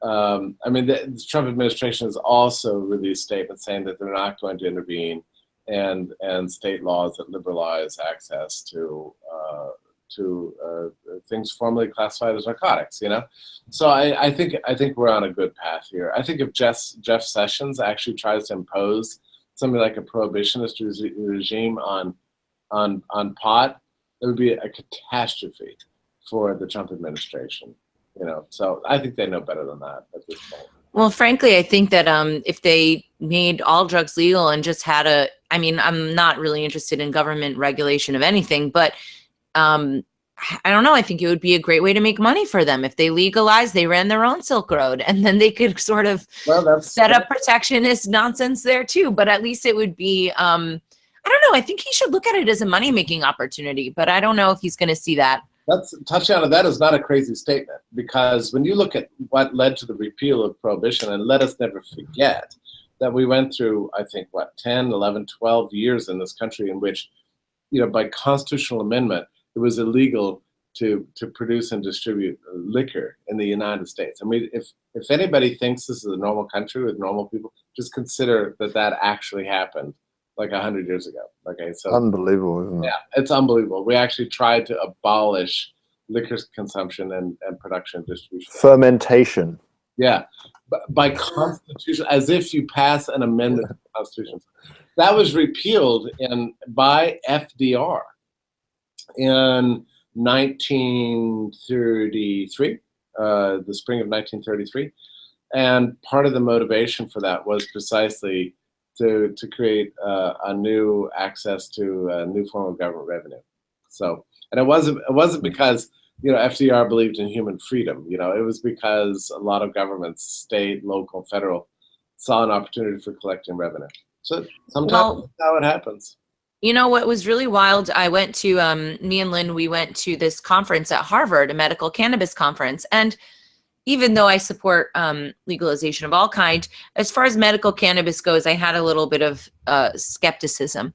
I mean, the Trump administration has also released statements saying that they're not going to intervene and state laws that liberalize access to things formerly classified as narcotics. So I think we're on a good path here. I think if Jeff Sessions actually tries to impose something like a prohibitionist regime on pot, it would be a catastrophe for the Trump administration. So I think they know better than that at this point. Well, frankly, I think that if they made all drugs legal and just had I'm not really interested in government regulation of anything, but I don't know. I think it would be a great way to make money for them if they legalized, they ran their own Silk Road, and then they could sort of set up protectionist nonsense there too. But at least it would be, I don't know. I think he should look at it as a money-making opportunity, but I don't know if he's going to see that. Tatiana, that is not a crazy statement, because when you look at what led to the repeal of Prohibition, and let us never forget that we went through, I think, 10, 11, 12 years in this country in which, by constitutional amendment, it was illegal to produce and distribute liquor in the United States. I mean, if anybody thinks this is a normal country with normal people, just consider that actually happened like 100 years ago. Okay, so unbelievable, isn't it? Yeah, it's unbelievable. We actually tried to abolish liquor consumption and production and distribution. Fermentation. Yeah, by constitution, as if you pass an amendment to the Constitution. That was repealed by FDR in 1933, the spring of 1933, and part of the motivation for that was precisely to create a new access to a new form of government revenue. So, and it wasn't because FDR believed in human freedom. It was because a lot of governments, state, local, federal, saw an opportunity for collecting revenue. So sometimes that's how it happens. What was really wild, I went to, me and Lynn, we went to this conference at Harvard, a medical cannabis conference, and even though I support legalization of all kind, as far as medical cannabis goes, I had a little bit of skepticism.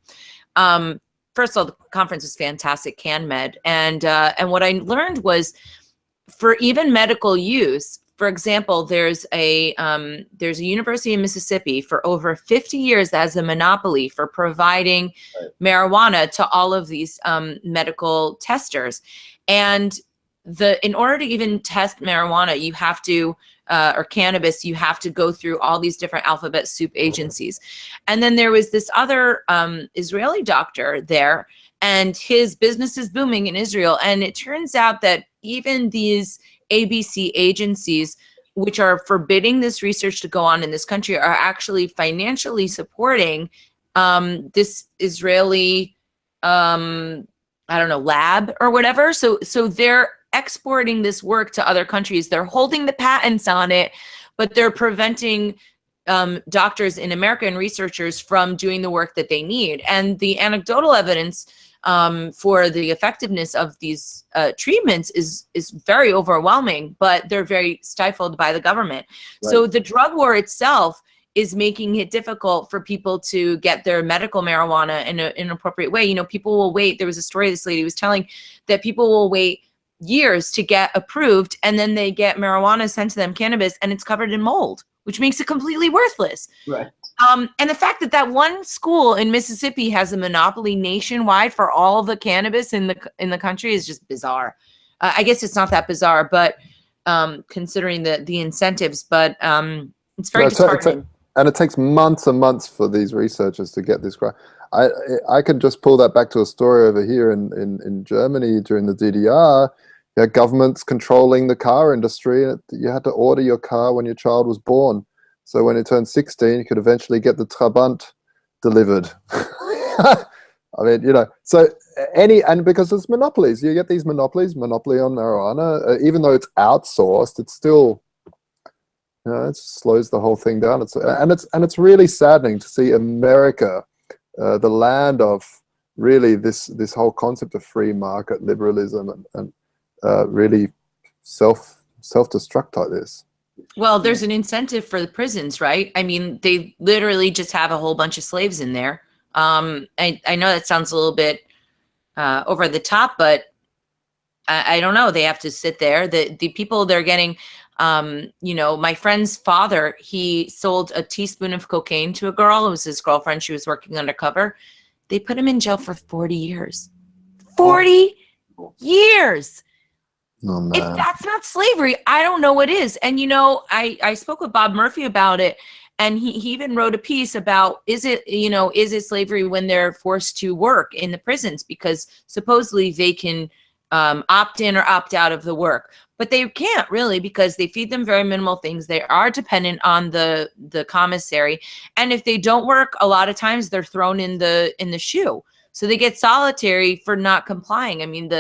First of all, the conference was fantastic, CanMed, and what I learned was, for even medical use, for example, there's a university in Mississippi for over 50 years that has a monopoly for providing marijuana to all of these medical testers, and in order to even test marijuana, you have to or cannabis, you have to go through all these different alphabet soup agencies. And then there was this other Israeli doctor there, and his business is booming in Israel. And it turns out that even these ABC agencies, which are forbidding this research to go on in this country, are actually financially supporting this Israeli, I don't know, lab or whatever. So they're exporting this work to other countries. They're holding the patents on it, but they're preventing doctors in America and researchers from doing the work that they need. And the anecdotal evidence for the effectiveness of these treatments is very overwhelming, but they're very stifled by the government. Right. So the drug war itself is making it difficult for people to get their medical marijuana in an appropriate way. You know, people will wait. There was a story this lady was telling that people will wait years to get approved, and then they get marijuana sent to them, cannabis, and it's covered in mold, which makes it completely worthless. Right. And the fact that one school in Mississippi has a monopoly nationwide for all of the cannabis in the country is just bizarre. I guess it's not that bizarre, but considering the incentives, but it's very disheartening. And it takes months and months for these researchers to get this grant. I could just pull that back to a story over here in Germany during the DDR. You had governments controlling the car industry. You had to order your car when your child was born. So when it turned 16, you could eventually get the Trabant delivered. I mean, you know, so and because there's monopolies, you get these monopolies, monopoly on marijuana, even though it's outsourced, it's still, you know, it slows the whole thing down. It's really saddening to see America, the land of really this whole concept of free market liberalism and really self-destruct like this. Well, there's an incentive for the prisons, right? I mean, they literally just have a whole bunch of slaves in there. I know that sounds a little bit over the top, but I don't know. They have to sit there. The people they're getting, you know, my friend's father, he sold a teaspoon of cocaine to a girl. It was his girlfriend. She was working undercover. They put him in jail for 40 years. 40 years. Oh, if that's not slavery, I don't know what is. And, you know, I spoke with Bob Murphy about it, and he even wrote a piece about, is it slavery when they're forced to work in the prisons? Because supposedly they can opt in or opt out of the work, but they can't really, because they feed them very minimal things. They are dependent on the commissary. And if they don't work, a lot of times they're thrown in the shoe. So they get solitary for not complying. I mean,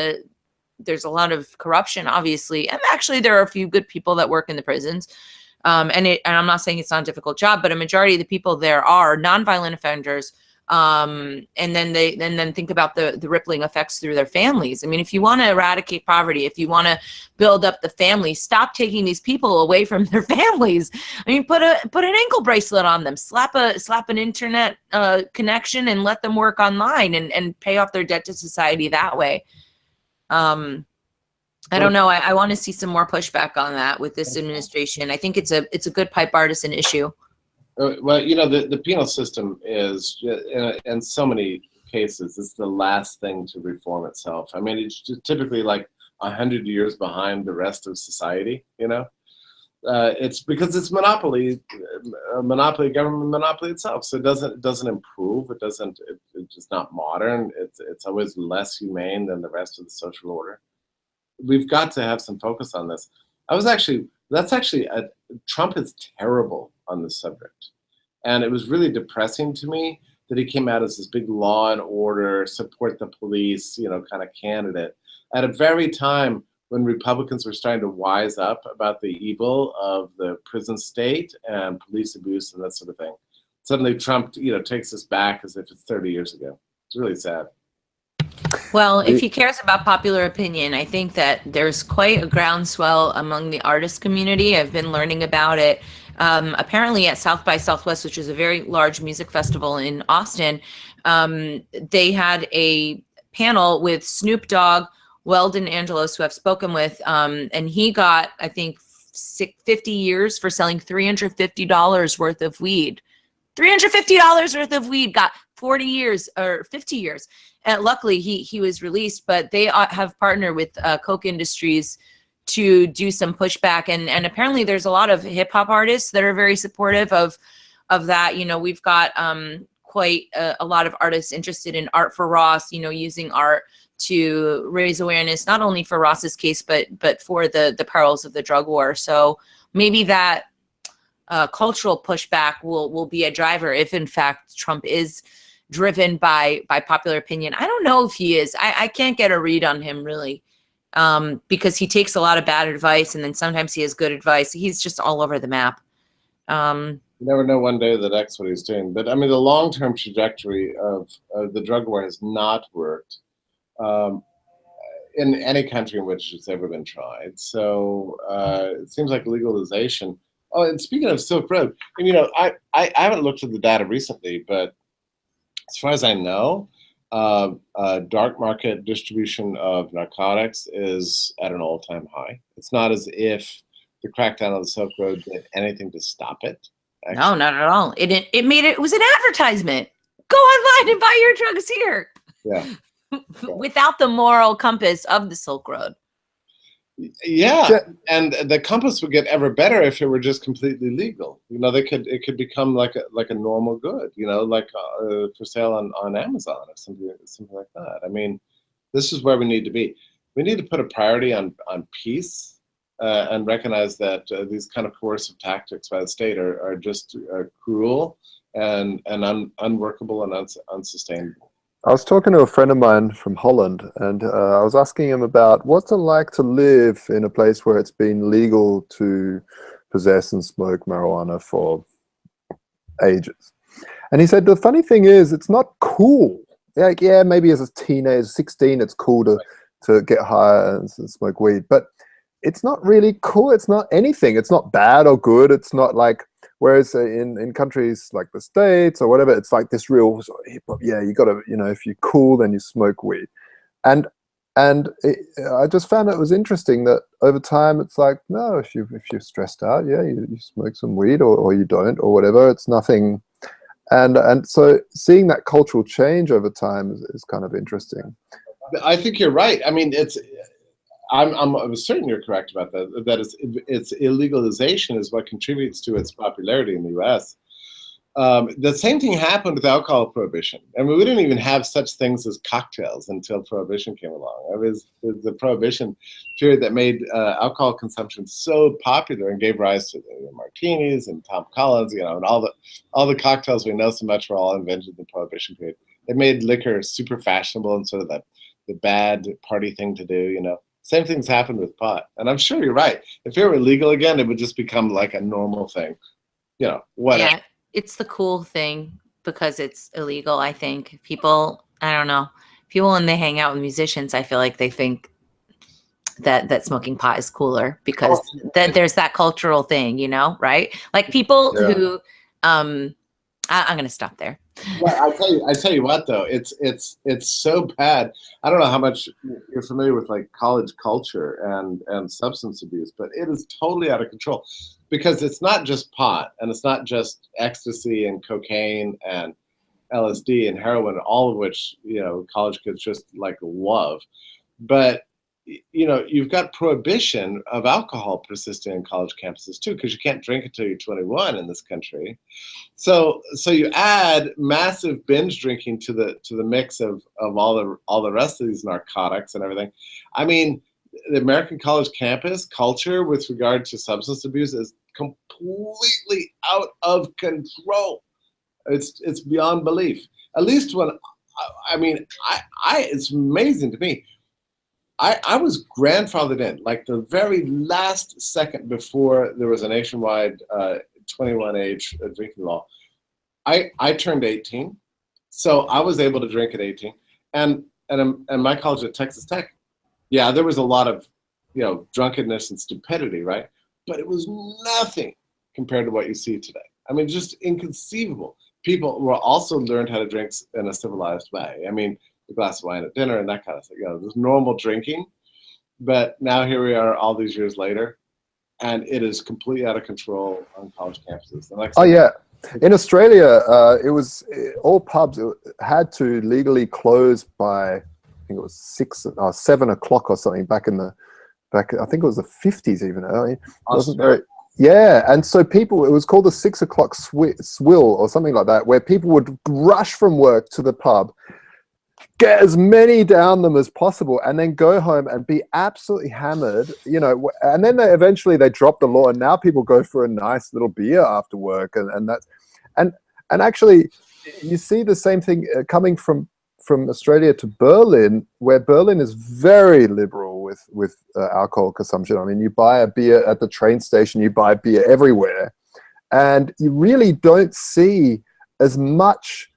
there's a lot of corruption, obviously. And actually, there are a few good people that work in the prisons. And I'm not saying it's not a difficult job, but a majority of the people there are nonviolent offenders. And then think about the rippling effects through their families. I mean, if you want to eradicate poverty, if you want to build up the family, stop taking these people away from their families. I mean, put an ankle bracelet on them, slap an internet connection, and let them work online and pay off their debt to society that way. I don't know. I want to see some more pushback on that with this administration. I think it's a good bipartisan issue. Well, you know, the penal system is, in so many cases, it's the last thing to reform itself. I mean, it's just typically like 100 years behind the rest of society, you know? It's because it's government monopoly itself. So it doesn't improve. It's just not modern. It's always less humane than the rest of the social order. We've got to have some focus on this. Trump is terrible on this subject. And it was really depressing to me that he came out as this big law and order, support the police, you know, kind of candidate at a very time when Republicans were starting to wise up about the evil of the prison state and police abuse and that sort of thing. Suddenly Trump, you know, takes us back as if it's 30 years ago. It's really sad. Well, if he cares about popular opinion, I think that there's quite a groundswell among the artist community. I've been learning about it. Apparently at South by Southwest, which is a very large music festival in Austin, they had a panel with Snoop Dogg, Weldon Angelos, who I've spoken with, and he got, I think, 50 years for selling $350 worth of weed. $350 worth of weed, got 40 years or 50 years. And luckily he was released, but they have partnered with Coke Industries to do some pushback. And apparently there's a lot of hip hop artists that are very supportive of that. You know, we've got quite a lot of artists interested in Art for Ross, you know, using art to raise awareness, not only for Ross's case, but for the perils of the drug war. So maybe that cultural pushback will be a driver if in fact Trump is driven by popular opinion. I don't know if he is. I can't get a read on him really, because he takes a lot of bad advice and then sometimes he has good advice. He's just all over the map. You never know one day the next what he's doing. But I mean, the long-term trajectory of the drug war has not worked in any country in which it's ever been tried. So it seems like legalization. Oh, and speaking of Silk Road, and, you know, I haven't looked at the data recently, but as far as I know, dark market distribution of narcotics is at an all-time high. It's not as if the crackdown on the Silk Road did anything to stop it. Actually. No, not at all. It was an advertisement. Go online and buy your drugs here. Yeah. Without the moral compass of the Silk Road. Yeah, and the compass would get ever better if it were just completely legal. You know, it could become like a normal good. You know, like for sale on Amazon or something like that. I mean, this is where we need to be. We need to put a priority on peace and recognize that these kind of coercive tactics by the state are just cruel and unworkable and unsustainable. I was talking to a friend of mine from Holland, and I was asking him about what's it like to live in a place where it's been legal to possess and smoke marijuana for ages. And he said, the funny thing is, it's not cool. Like, yeah, maybe as a teenager, 16, it's cool to get high and smoke weed, but it's not really cool. It's not anything. It's not bad or good. It's not like, whereas in countries like the States or whatever, it's like this real sort of hip hop. Yeah, you got to, you know, if you're cool, then you smoke weed. And I just found it was interesting that over time, it's like, no, if you're stressed out, yeah, you smoke some weed or you don't or whatever. It's nothing. And so seeing that cultural change over time is kind of interesting. I think you're right. I mean, I'm certain you're correct about that. That it's illegalization is what contributes to its popularity in the U.S. The same thing happened with alcohol prohibition. I mean, we didn't even have such things as cocktails until Prohibition came along. It was the Prohibition period that made alcohol consumption so popular and gave rise to the martinis and Tom Collins, you know, and all the cocktails we know so much were all invented in the Prohibition period. It made liquor super fashionable and sort of the bad party thing to do, you know. Same things happened with pot. And I'm sure you're right. If it were illegal again, it would just become like a normal thing. You know, whatever. Yeah, it's the cool thing because it's illegal, I think. People, I don't know. People, when they hang out with musicians, I feel like they think that smoking pot is cooler because there's that cultural thing, you know, right? Like people who, I'm going to stop there. Well, I tell you what though, it's so bad. I don't know how much you're familiar with like college culture and substance abuse, but it is totally out of control because it's not just pot and it's not just ecstasy and cocaine and LSD and heroin, all of which, you know, college kids just like love. But you know, you've got prohibition of alcohol persisting in college campuses too, because you can't drink until you're 21 in this country. So you add massive binge drinking to the mix of all the rest of these narcotics and everything. I mean, the American college campus culture with regard to substance abuse is completely out of control. It's beyond belief. At least when I mean, it's amazing to me. I was grandfathered in, like the very last second before there was a nationwide 21 age drinking law. I turned 18, so I was able to drink at 18. And and my college at Texas Tech, yeah, there was a lot of, drunkenness and stupidity, right? But it was nothing compared to what you see today. I mean, just inconceivable. People were also learned how to drink in a civilized way. I mean, a glass of wine at dinner and that kind of thing. There's normal drinking. But now here we are all these years later, and it is completely out of control on college campuses. Oh, yeah. In Australia, it was all pubs had to legally close by, I think it was 6 or 7 o'clock or something back, I think it was the 50s even. I mean, it wasn't very, yeah. And so people, it was called the 6 o'clock swill or something like that, where people would rush from work to the pub, get as many down them as possible, and then go home and be absolutely hammered, and then eventually they dropped the law, and now people go for a nice little beer after work, and that's, and actually you see the same thing coming from Australia to Berlin, where Berlin is very liberal with alcohol consumption. I mean, you buy a beer at the train station, you buy beer everywhere, and you really don't see as much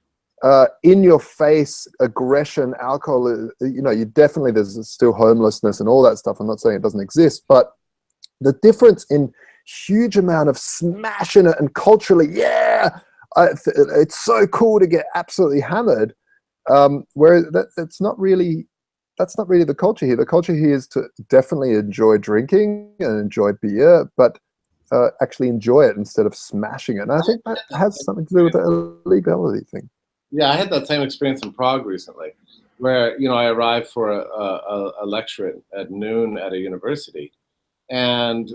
in-your-face aggression. Alcohol, you definitely, there's still homelessness and all that stuff. I'm not saying it doesn't exist, but the difference in huge amount of smashing it and culturally, it's so cool to get absolutely hammered. Where that's not really the culture here. The culture here is to definitely enjoy drinking and enjoy beer, but actually enjoy it instead of smashing it. And I think that has something to do with the illegality thing. Yeah, I had that same experience in Prague recently, where I arrived for a lecture at noon at a university, and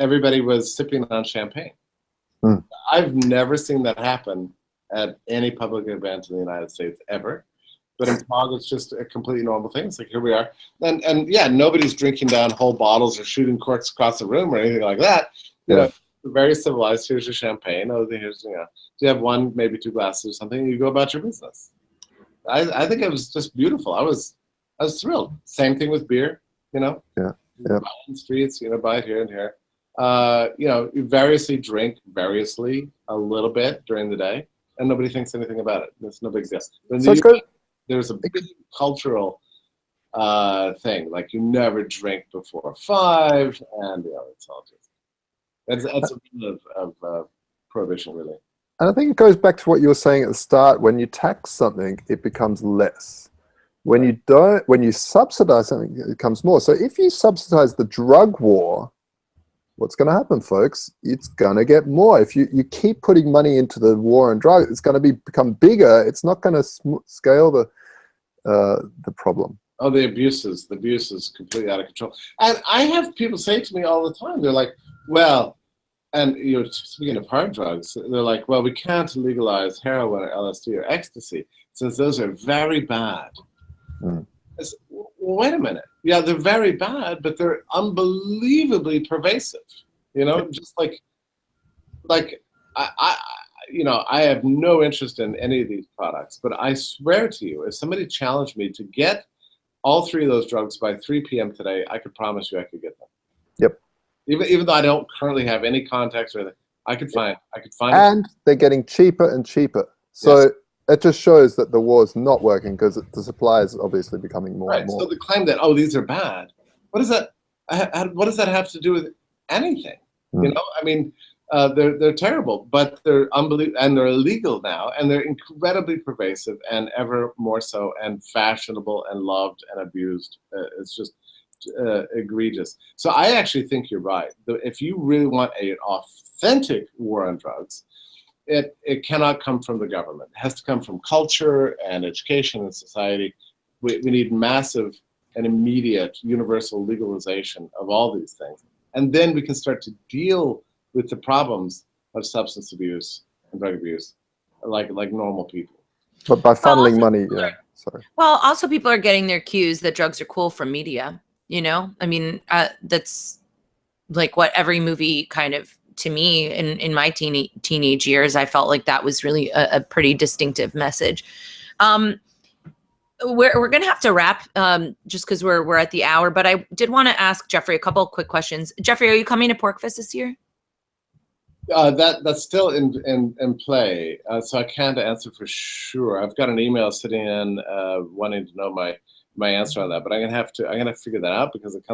everybody was sipping on champagne. Mm. I've never seen that happen at any public event in the United States ever, but in Prague it's just a completely normal thing. It's like, here we are, and yeah, nobody's drinking down whole bottles or shooting corks across the room or anything like that. Very civilized. Here's your champagne. Oh, here's, do you have 1, maybe 2 glasses or something? And you go about your business. I think it was just beautiful. I was thrilled. Same thing with beer. Buy it in the streets. Buy it here and here. You variously drink variously a little bit during the day, and nobody thinks anything about it. It's no big deal. So there's a big cultural thing, like you never drink before 5, and it's all just. That's a bit of prohibition, really. And I think it goes back to what you were saying at the start. When you tax something, it becomes less. When you subsidize something, it becomes more. So if you subsidize the drug war, what's going to happen, folks? It's going to get more. If you keep putting money into the war on drugs, it's going to become bigger. It's not going to scale the problem. Oh, the abuse is completely out of control. And I have people say to me all the time, they're like, well, and speaking of hard drugs, they're like, well, we can't legalize heroin or LSD or ecstasy since those are very bad. Mm. Well, wait a minute. Yeah, they're very bad, but they're unbelievably pervasive. Just like I have no interest in any of these products, but I swear to you, if somebody challenged me to get all 3 of those drugs by 3 p.m. today, I could promise you I could get them. Yep. Even though I don't currently have any contacts or anything, I could find. And they're getting cheaper and cheaper. So yes. It just shows that the war is not working because the supply is obviously becoming more and more. So the claim that these are bad, what does that have to do with anything? Mm. I mean, they're terrible, but they're unbelievable, and they're illegal now, and they're incredibly pervasive and ever more so, and fashionable and loved and abused. It's just egregious. So I actually think you're right. If you really want an authentic war on drugs, it cannot come from the government. It has to come from culture and education and society. We need massive and immediate universal legalization of all these things. And then we can start to deal with the problems of substance abuse and drug abuse like normal people. But by funneling money, yeah. Sorry. Well, also people are getting their cues that drugs are cool from media. I mean, that's like what every movie kind of, to me, in my teenage years, I felt like that was really a pretty distinctive message. We're going to have to wrap just because we're at the hour, but I did want to ask Jeffrey a couple of quick questions. Jeffrey, are you coming to PorcFest this year? That's still in play, so I can't answer for sure. I've got an email sitting in wanting to know my answer on that, but I'm gonna figure that out because it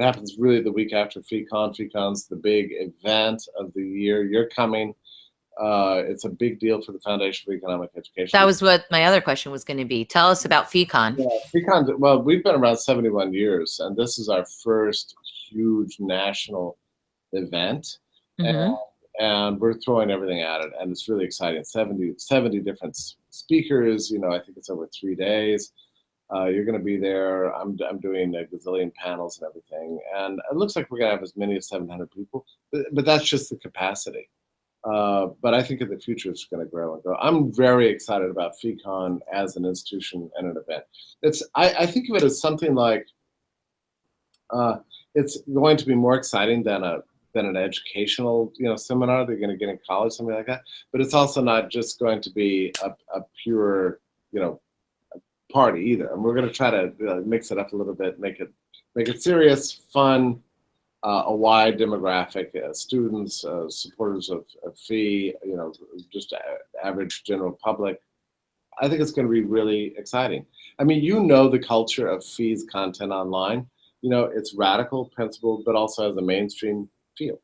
happens really the week after FeeCon. FeeCon's the big event of the year. You're coming. It's a big deal for the Foundation for Economic Education. That was what my other question was going to be. Tell us about FeeCon. Yeah, FeeCon. Well, we've been around 71 years, and this is our first huge national event. Mm-hmm. And we're throwing everything at it, and it's really exciting. 70 different speakers. I think it's over 3 days. You're going to be there. I'm doing a gazillion panels and everything, and it looks like we're going to have as many as 700 people. But that's just the capacity. But I think in the future it's going to grow and grow. I'm very excited about FeeCon as an institution and an event. I think of it as something like it's going to be more exciting than an educational seminar that you're going to get in college, something like that. But it's also not just going to be a pure party either. And we're going to try to mix it up a little bit, make it serious, fun. A wide demographic, students, supporters of fee, just average general public. I think it's going to be really exciting. I mean, the culture of fees content online. It's radical, principled, but also has a mainstream feel.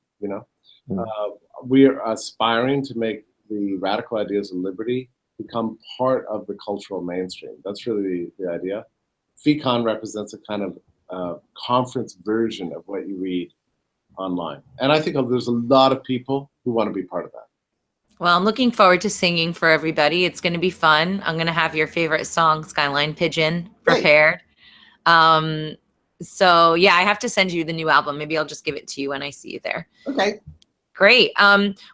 We are aspiring to make the radical ideas of liberty become part of the cultural mainstream. That's really the idea. FeeCon represents a kind of conference version of what you read online. And I think there's a lot of people who want to be part of that. Well, I'm looking forward to singing for everybody. It's going to be fun. I'm going to have your favorite song, Skyline Pigeon, prepared. Great. So yeah, I have to send you the new album. Maybe I'll just give it to you when I see you there. Okay. Great.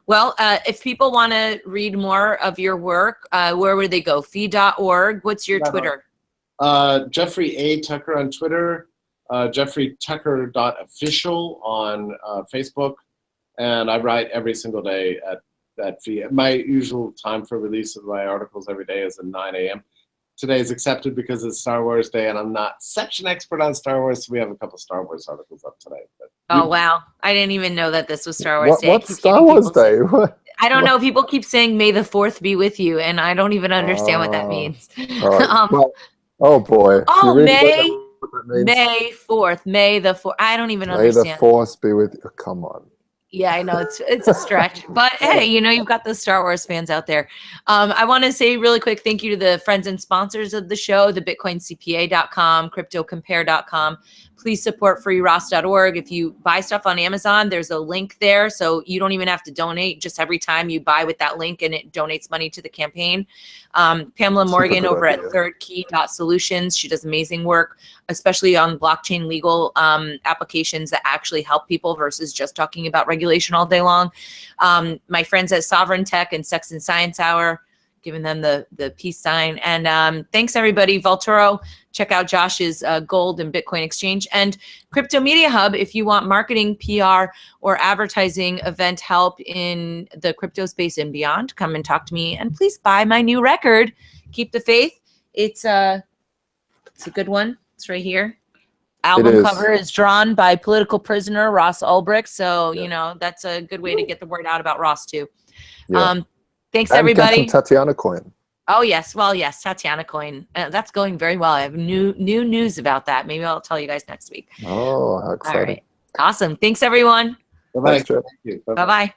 Well, if people want to read more of your work, where would they go? Fee.org. What's your Twitter? Jeffrey A. Tucker on Twitter. JeffreyTucker.official on Facebook, and I write every single day at Fee. My usual time for release of my articles every day is at 9 a.m. Today is accepted because it's Star Wars Day, and I'm not such an expert on Star Wars, so we have a couple Star Wars articles up tonight. Oh, wow. I didn't even know that this was Star Wars Day. What's Star Wars Day? I don't know. People keep saying, May the 4th be with you, and I don't even understand what that means. Right. Oh, boy. Oh, May 4th. May the 4th. I don't even understand. May the 4th be with you. Come on. Yeah, I know it's a stretch, but hey, you've got the Star Wars fans out there. I want to say really quick thank you to the friends and sponsors of the show, the BitcoinCPA.com, CryptoCompare.com. Please support freeross.org. If you buy stuff on Amazon, there's a link there, so you don't even have to donate. Just every time you buy with that link, and it donates money to the campaign. Pamela Morgan over at thirdkey.solutions. She does amazing work, especially on blockchain legal applications that actually help people versus just talking about regulation all day long. My friends at Sovereign Tech and Sex and Science Hour, giving them the peace sign. And thanks, everybody. Volturo, check out Josh's gold and Bitcoin exchange. And Crypto Media Hub, if you want marketing, PR, or advertising event help in the crypto space and beyond, come and talk to me. And please buy my new record, Keep the Faith. It's a good one. It's right here. Album cover is drawn by political prisoner Ross Ulbricht. So, that's a good way to get the word out about Ross, too. Yeah. Thanks, and everybody. Get some Tatiana coin. Oh, yes. Well, yes, Tatiana coin. That's going very well. I have new news about that. Maybe I'll tell you guys next week. Oh, how exciting. All right. Awesome. Thanks, everyone. Bye-bye. Thanks, Jeff. Bye-bye.